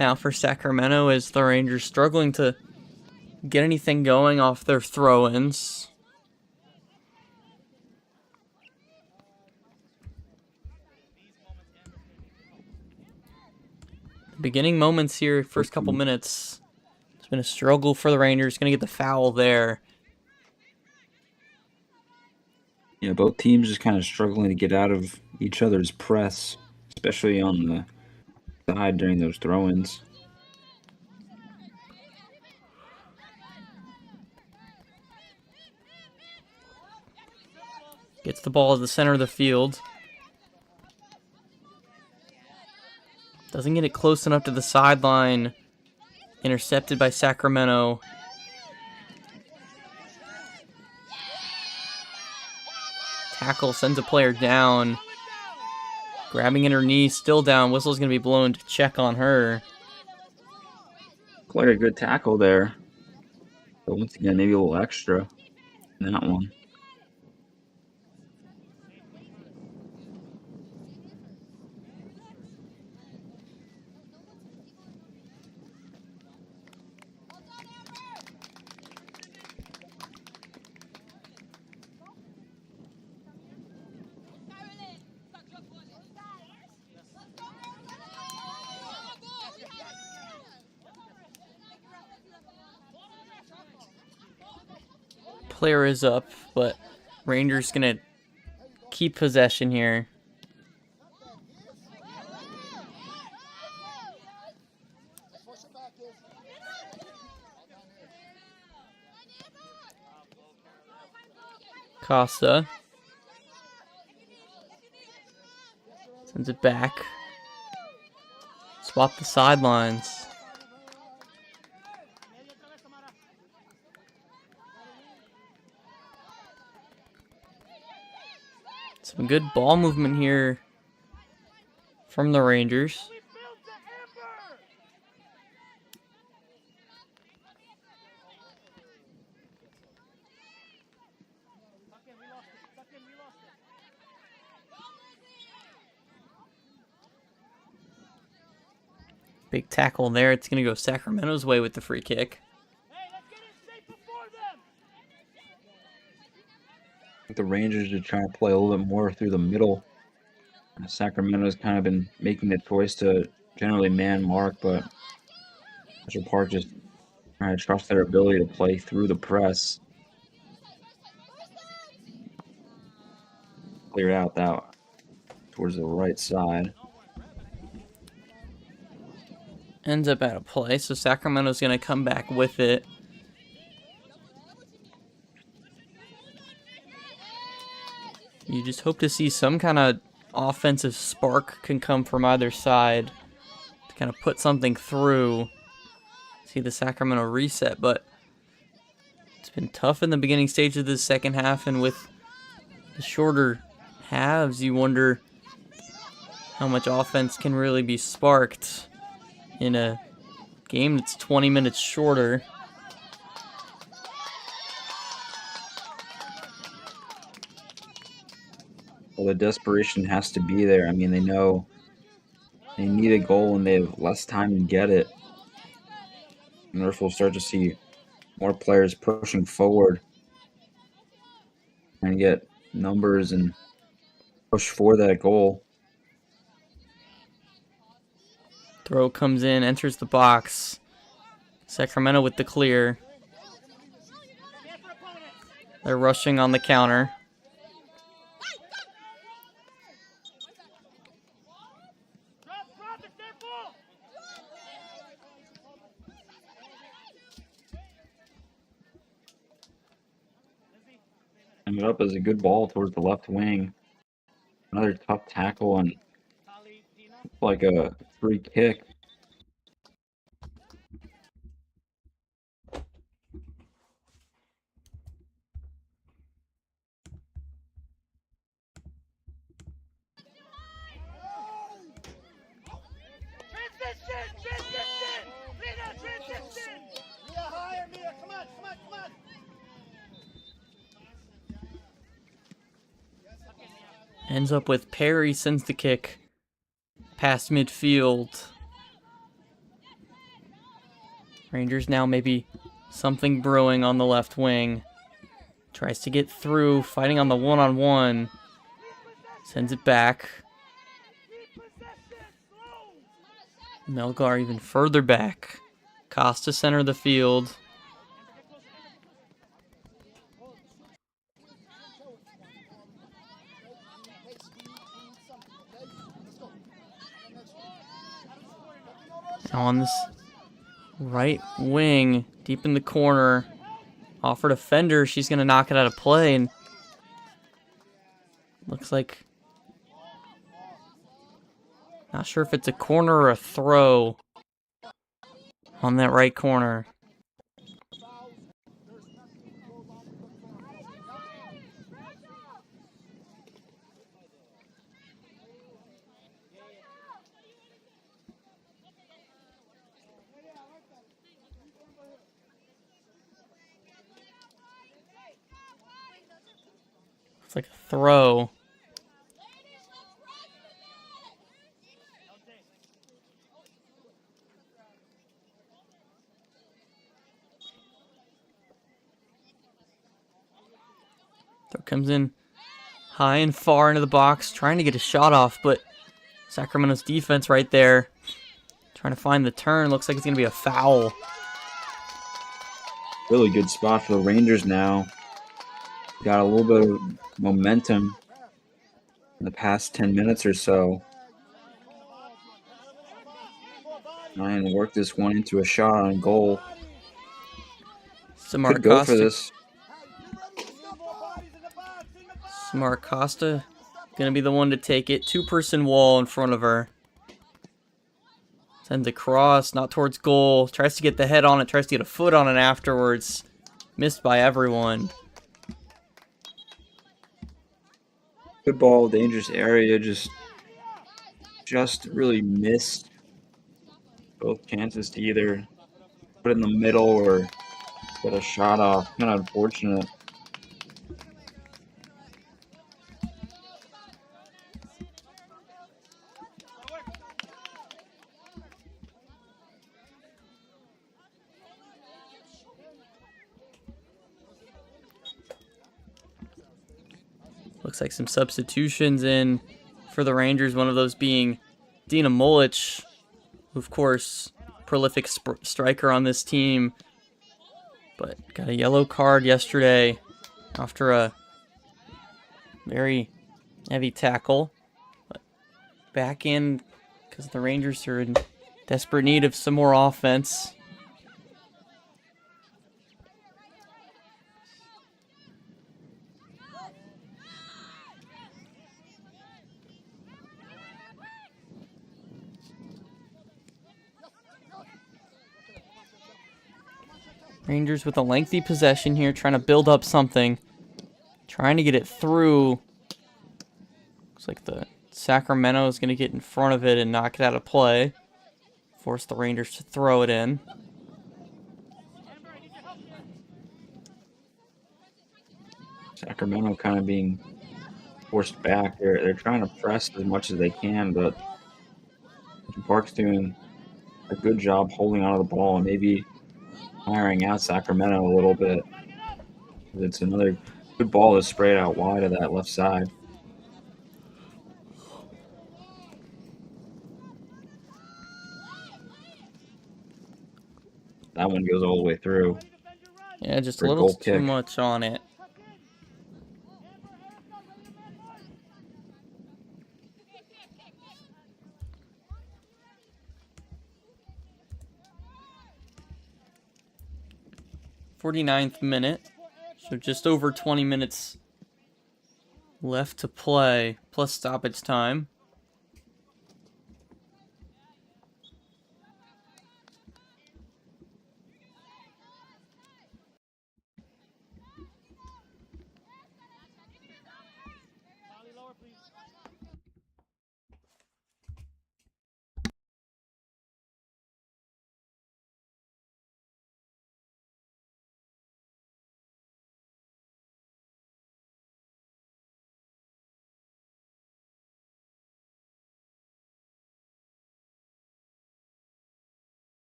Now for Sacramento, is the Rangers struggling to get anything going off their throw-ins. Beginning moments here, first couple minutes. It's been a struggle for the Rangers. Going to get the foul there. Yeah, both teams just kind of struggling to get out of each other's press, especially on the side during those throw-ins. Gets the ball at the center of the field. Doesn't get it close enough to the sideline. Intercepted by Sacramento. Tackle sends a player down. Grabbing at her knee, still down. Whistle's going to be blown to check on her. Quite a good tackle there. But once again, maybe a little extra in that one. player is up, but Rangers gonna keep possession here. Costa sends it back. Swap the sidelines. Some good ball movement here from the Rangers. We built the Ember! Tuck in, we lost it. Tuck in, we lost it. Big tackle there. It's going to go Sacramento's way with the free kick. Hey, let's get in safe before them! The Rangers are trying to play a little bit more through the middle. Sacramento's kind of been making the choice to generally man mark, but Central Park just trying to trust their ability to play through the press. Cleared out that towards the right side. Ends up out of play, so Sacramento's going to come back with it. You just hope to see some kind of offensive spark can come from either side to kind of put something through. See the Sacramento reset, but it's been tough in the beginning stage of the second half, and with the shorter halves, you wonder how much offense can really be sparked in a game that's 20 minutes shorter. Well, the desperation has to be there. I mean, they know they need a goal and they have less time to get it. And therefore, we'll start to see more players pushing forward and get numbers and push for that goal. Throw comes in, enters the box. Sacramento with the clear. They're rushing on the counter. Drop it, their ball! Ended up as a good ball towards the left wing. Another tough tackle and like a free kick. Transition! Mia, transition! Mia, higher, Mia! Come on, come on, come on! Ends up with Perry, sends the kick past midfield. Rangers now maybe something brewing on the left wing. Tries to get through, fighting on the one-on-one. Sends it back. Melgar even further back. Costa center of the field. Now on this right wing, deep in the corner, offered a fender. She's going to knock it out of play. And looks like, not sure if it's a corner or a throw on that right corner. It's like a throw. Throw comes in high and far into the box, trying to get a shot off, but Sacramento's defense right there, trying to find the turn. Looks like it's going to be a foul. Really good spot for the Rangers now. got a little bit of momentum in the past 10 minutes or so. Trying to work this one into a shot on goal. Samar Could go for Costa. this. Samar Costa gonna be the one to take it. Two-person wall in front of her. Sends a cross, not towards goal. Tries to get the head on it, tries to get a foot on it afterwards. Missed by everyone. Good ball, dangerous area, just really missed both chances to either put it in the middle or get a shot off. Kind of unfortunate. Looks like some substitutions in for the Rangers. One of those being Dina Molich, who, of course, prolific striker on this team, but got a yellow card yesterday after a very heavy tackle. But back in because the Rangers are in desperate need of some more offense. Rangers with a lengthy possession here, trying to build up something. Trying to get it through. Looks like the Sacramento is going to get in front of it and knock it out of play. Force the Rangers to throw it in. Sacramento kind of being forced back. They're trying to press as much as they can, but Park's doing a good job holding onto the ball and maybe tiring out Sacramento a little bit. It's another good ball that's sprayed out wide of that left side. That one goes all the way through. Yeah, just For a a little goal too kick. much on it. .49th minute. So just over 20 minutes left to play, plus stoppage time.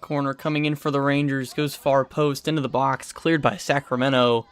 Corner coming in for the Rangers, goes far post into the box, cleared by Sacramento.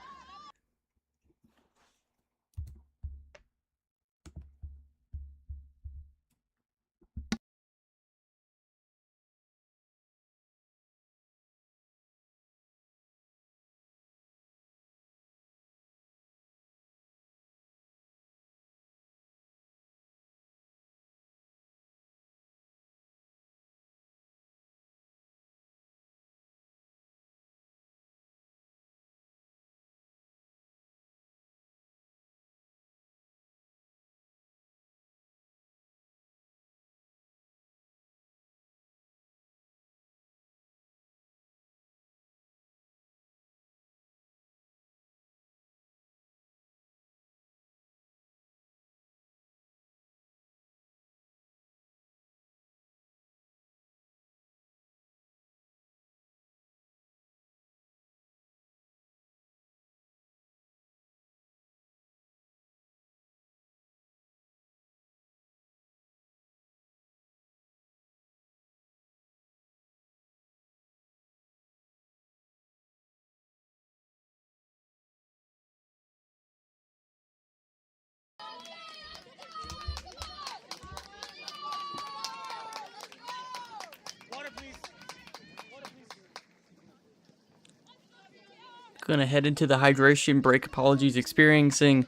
Gonna head into the hydration break. Apologies, experiencing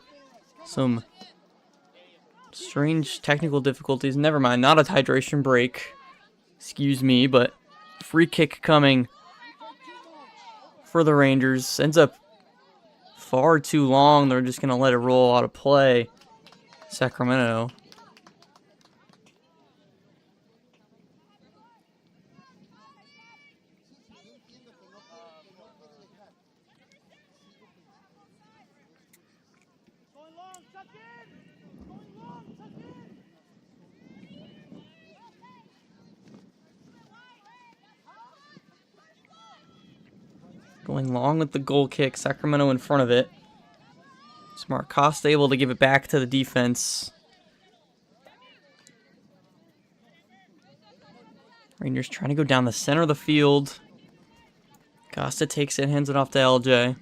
some strange technical difficulties. Never mind, not a hydration break. Excuse me, but free kick coming for the Rangers. Ends up far too long. They're just gonna let it roll out of play. Sacramento. Going long, tuck in! Going long, tuck in! Going long with the goal kick. Sacramento in front of it. Smart Costa able to give it back to the defense. Rangers trying to go down the center of the field. Costa takes it, hands it off to LJ.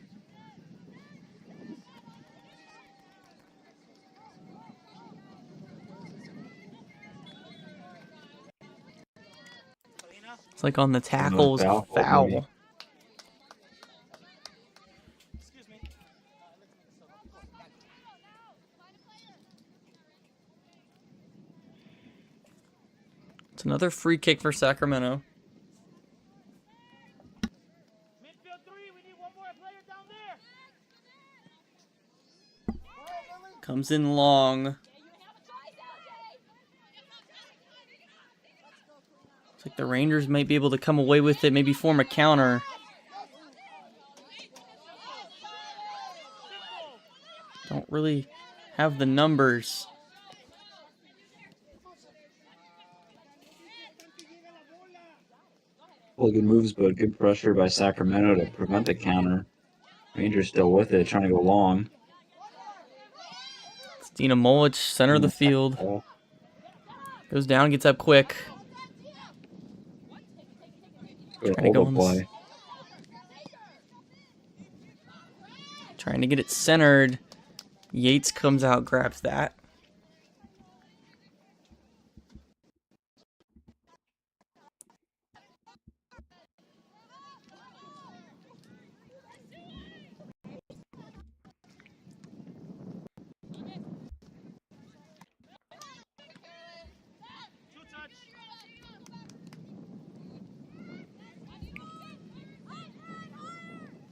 It's like on the tackle was a foul. Excuse me. It's another free kick for Sacramento. Midfield 3, we need one more player down there. Comes in long. It's like the Rangers might be able to come away with it, maybe form a counter. Don't really have the numbers. Well, good moves, but good pressure by Sacramento to prevent the counter. Rangers still with it, trying to go long. It's Dina Molich, center of the field. Goes down, gets up quick. Good Trying to go hold-up on play. Trying to get it centered. Yates comes out, grabs that.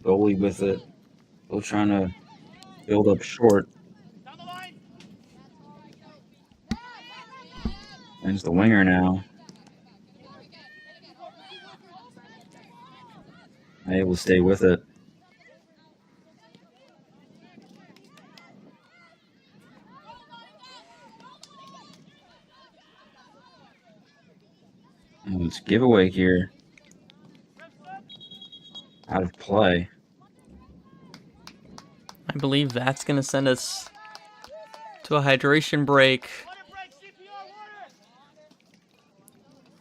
Goalie with it. Still trying to build up short. Down the line. There's the winger now. Able to stay with it. And it's giveaway here. Out of play. I believe that's going to send us to a hydration break. Water break, CPR, water.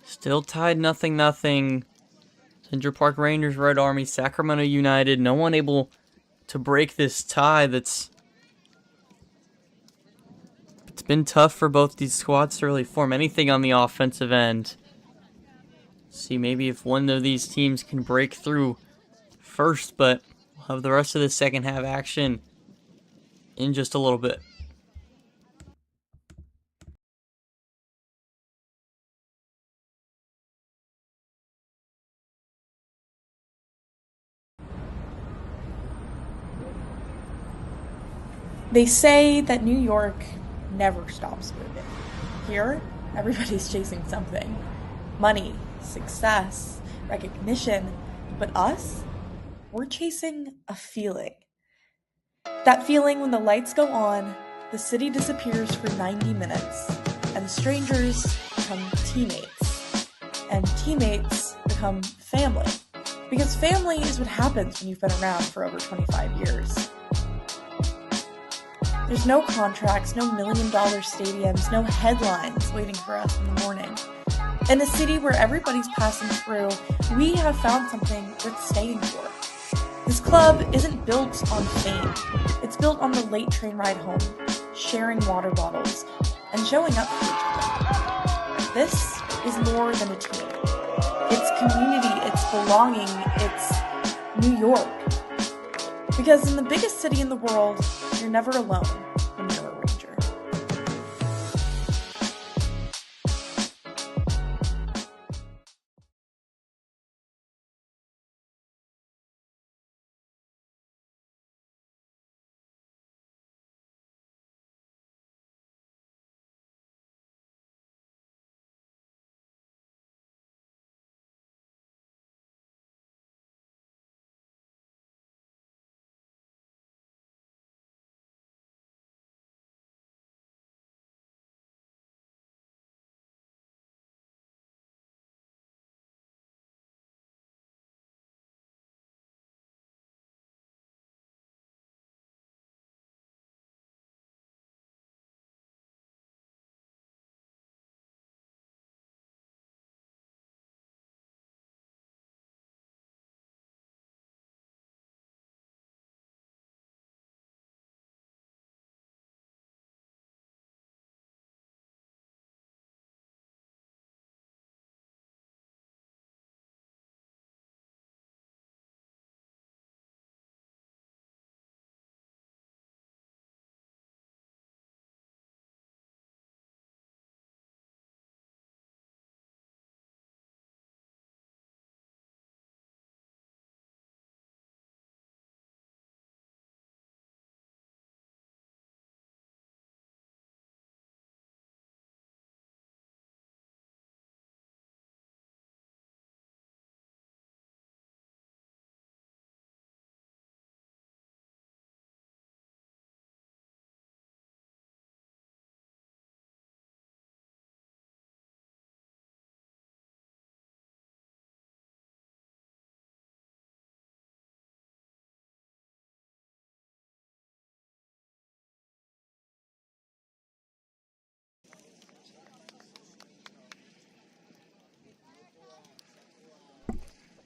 Still tied 0-0. Central Park Rangers, Red Army, Sacramento United. No one able to break this tie. It's been tough for both these squads to really form anything on the offensive end. See maybe if one of these teams can break through first, but we'll have the rest of the second half action in just a little bit. They say that New York never stops moving. Here, everybody's chasing something. Money, success, recognition. But us? We're chasing a feeling. That feeling when the lights go on, the city disappears for 90 minutes, and strangers become teammates, and teammates become family. Because family is what happens when you've been around for over 25 years. There's no contracts, no million-dollar stadiums, no headlines waiting for us in the morning. In a city where everybody's passing through, we have found something worth staying for. This club isn't built on fame. It's built on the late train ride home, sharing water bottles, and showing up for each other. This is more than a team. It's community, it's belonging, it's New York. Because in the biggest city in the world, you're never alone when you're a Ranger.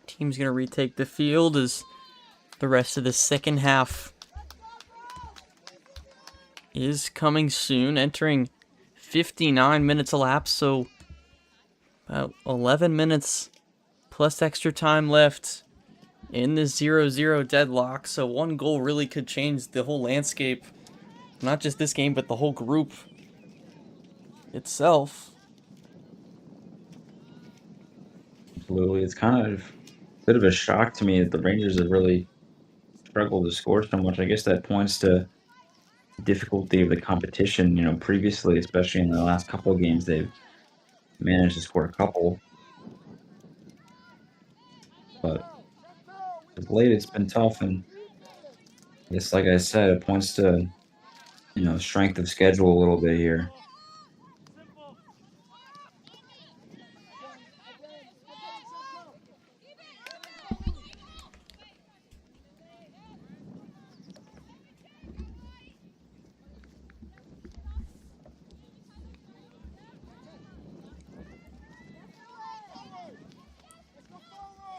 Team's going to retake the field as the rest of the second half is coming soon, entering 59 minutes elapsed, so about 11 minutes plus extra time left in this 0-0 deadlock, so one goal really could change the whole landscape, not just this game, but the whole group itself. Absolutely. It's kind of a bit of a shock to me that the Rangers have really struggled to score so much. I guess that points to the difficulty of the competition, previously, especially in the last couple of games, they've managed to score a couple. But of late, it's been tough, and I guess, like I said, it points to, strength of schedule a little bit here.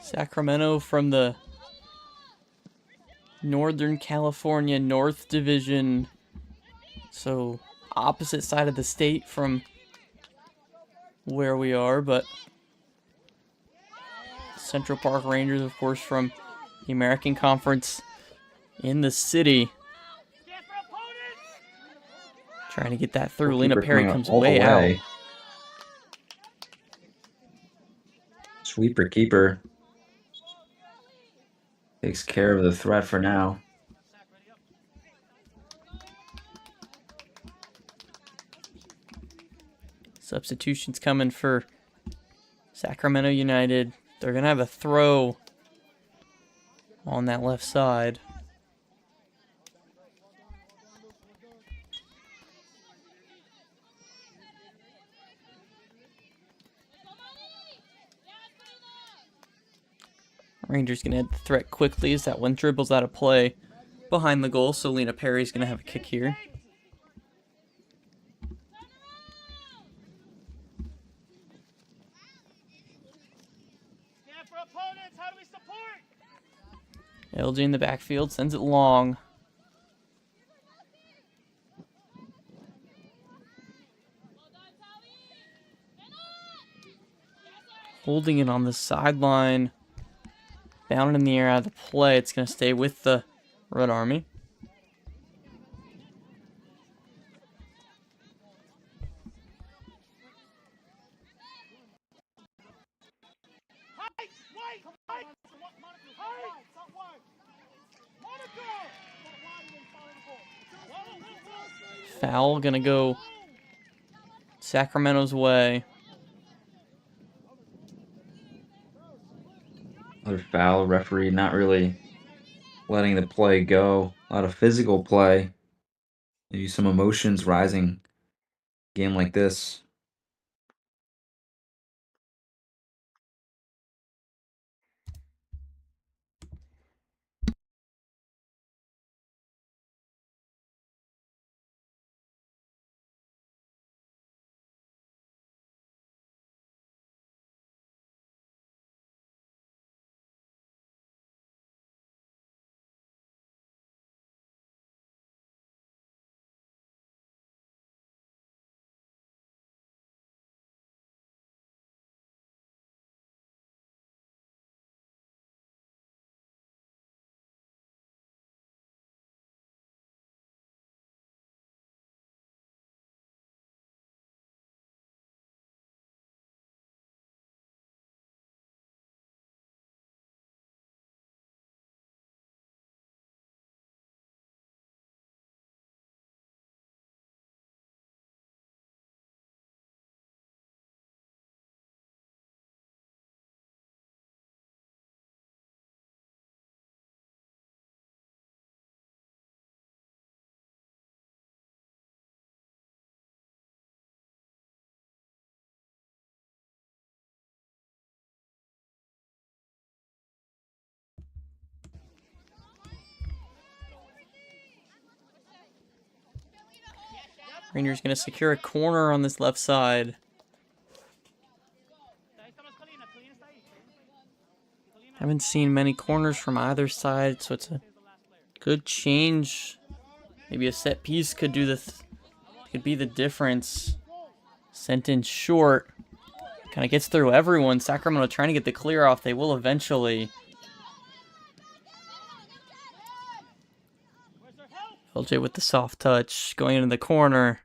Sacramento from the Northern California North Division, so opposite side of the state from where we are, but Central Park Rangers, of course, from the American Conference in the city. Trying to get that through. Lena Perry comes way out. Sweeper keeper takes care of the threat for now. Substitutions coming for Sacramento United. They're going to have a throw on that left side. Rangers going to hit the threat quickly as that one dribbles out of play behind the goal. So Lena Perry's going to have a kick here. LG in the backfield sends it long. Holding it on the sideline. Down in the air out of the play. It's going to stay with the Red Army. Height, wait, height. Height. Foul gonna go Sacramento's way. Another foul. Referee not really letting the play go. A lot of physical play. Maybe some emotions rising. Game like this. Rangers gonna secure a corner on this left side. Haven't seen many corners from either side, so it's a good change. Maybe a set piece could do could be the difference. Sent in short. Kind of gets through everyone. Sacramento trying to get the clear off. They will eventually. LJ with the soft touch. Going into the corner.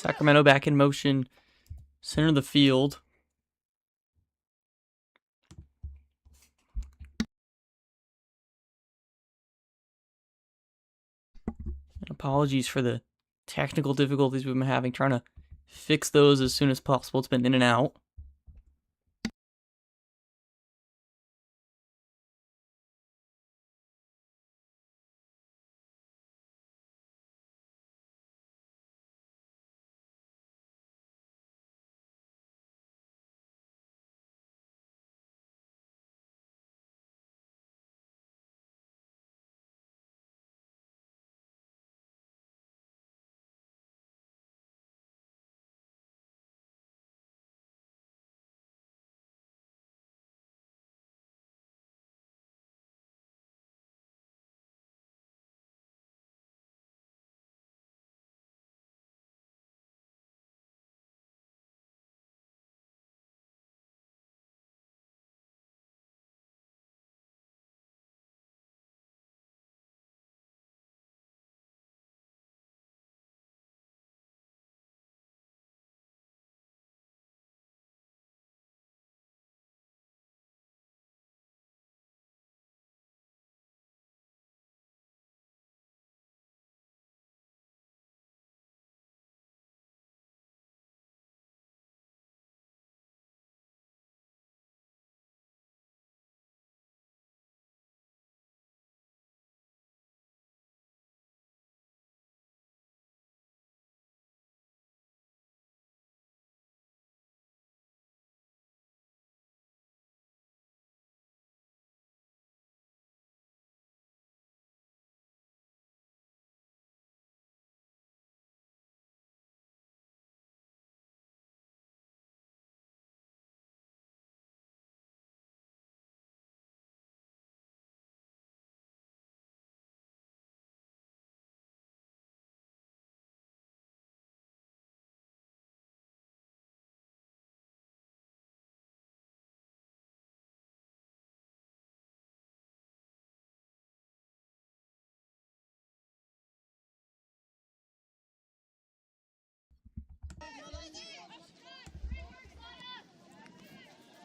Sacramento back in motion. Center of the field. And apologies for the technical difficulties we've been having, trying to fix those as soon as possible. It's been in and out.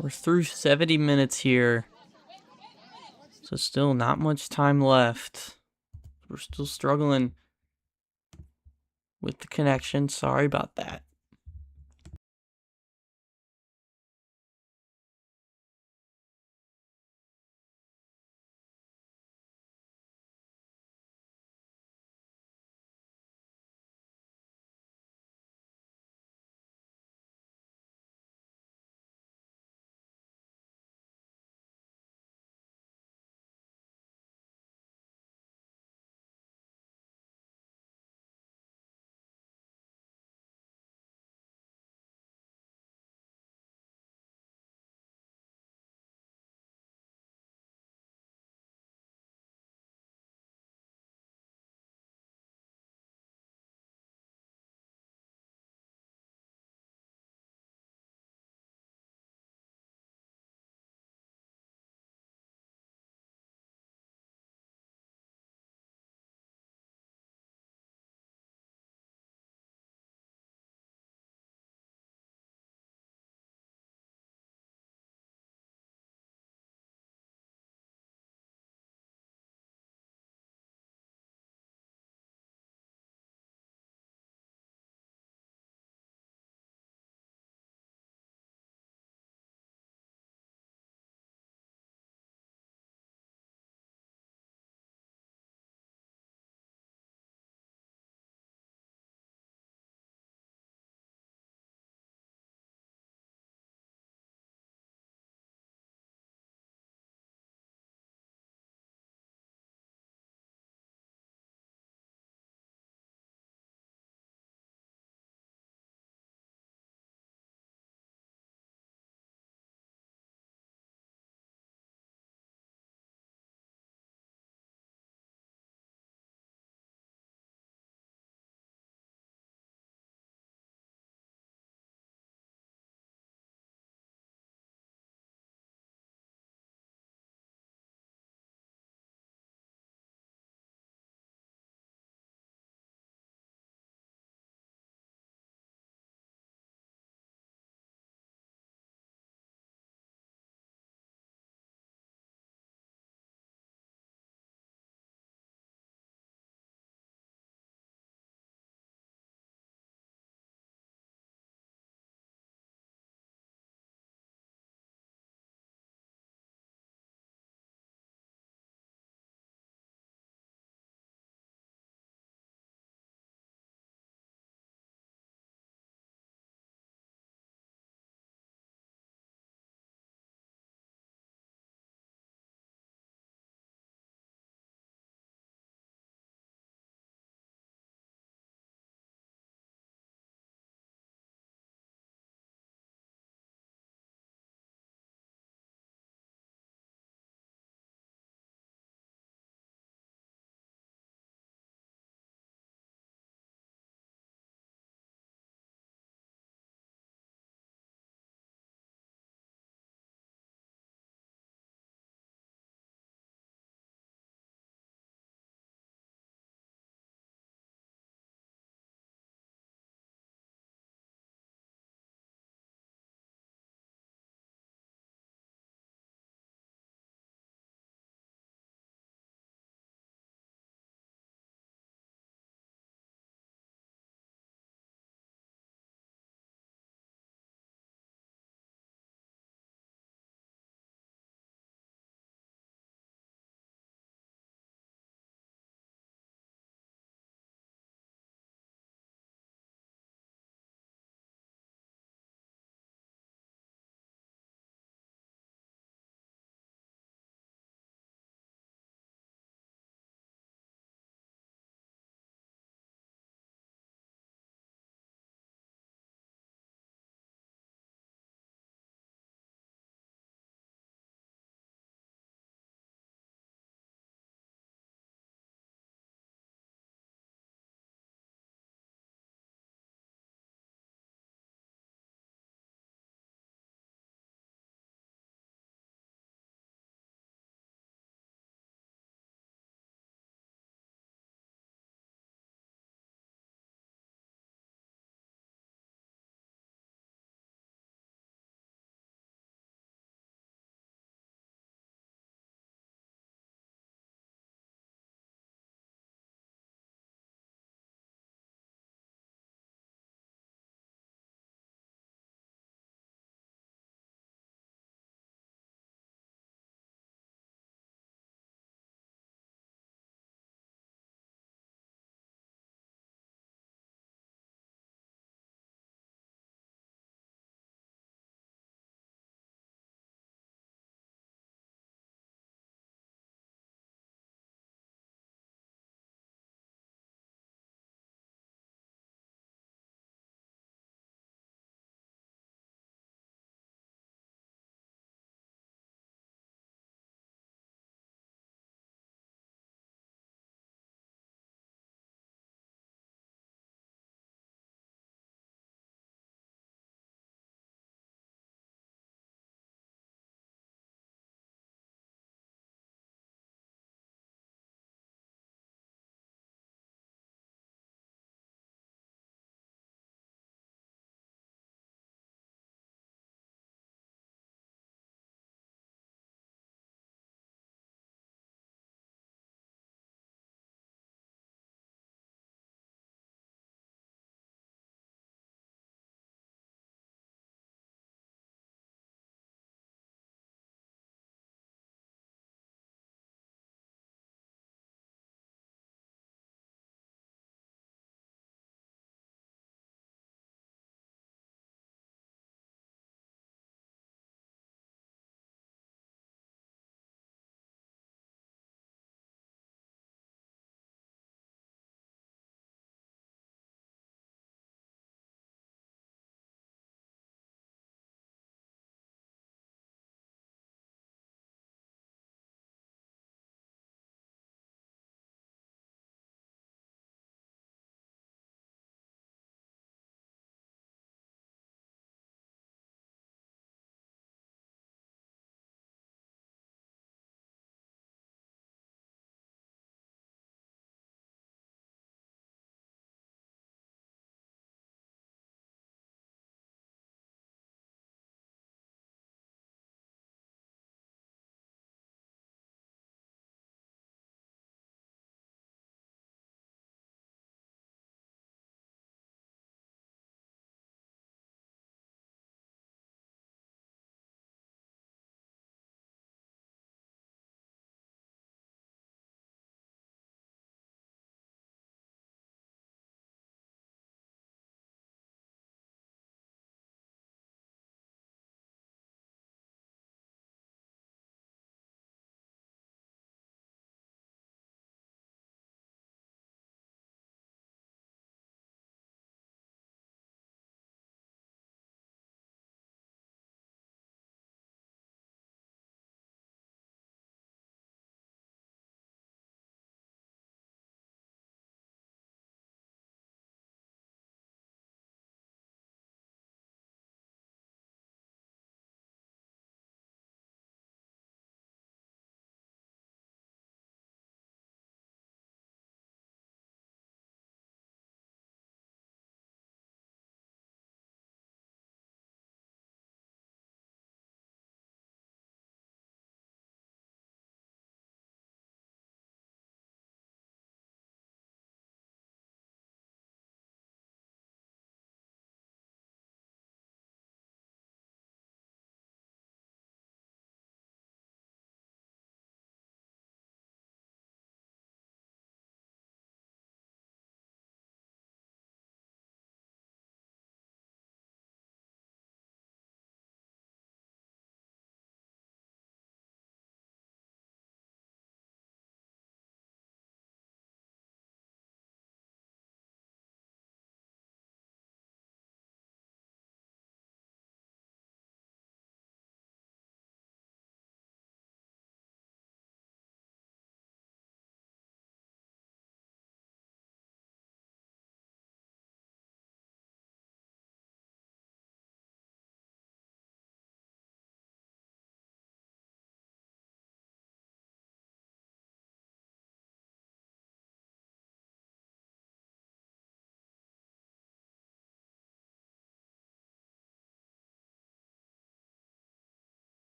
We're through 70 minutes here. So still not much time left. We're still struggling with the connection. Sorry about that.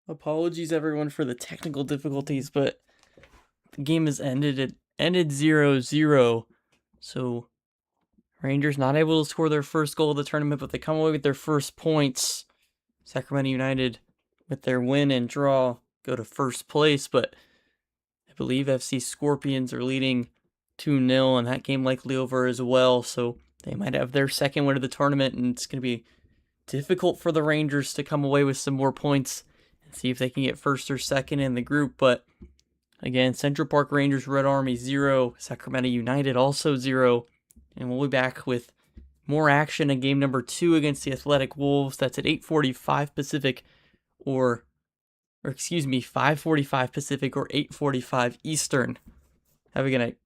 Apologies everyone for the technical difficulties, but the game has ended. It ended 0-0. So Rangers not able to score their first goal of the tournament, but they come away with their first points. Sacramento United, with their win and draw, go to first place, but I believe FC Scorpions are leading 2-0, and that game likely over as well, so they might have their second win of the tournament, and it's going to be difficult for the Rangers to come away with some more points and see if they can get first or second in the group. But again, Central Park Rangers, Red Army 0, Sacramento United also 0, and we'll be back with more action in game number 2 against the Athletic Wolves. That's at 8:45 Pacific, or 5:45 Pacific or 8:45 Eastern. Have a good night.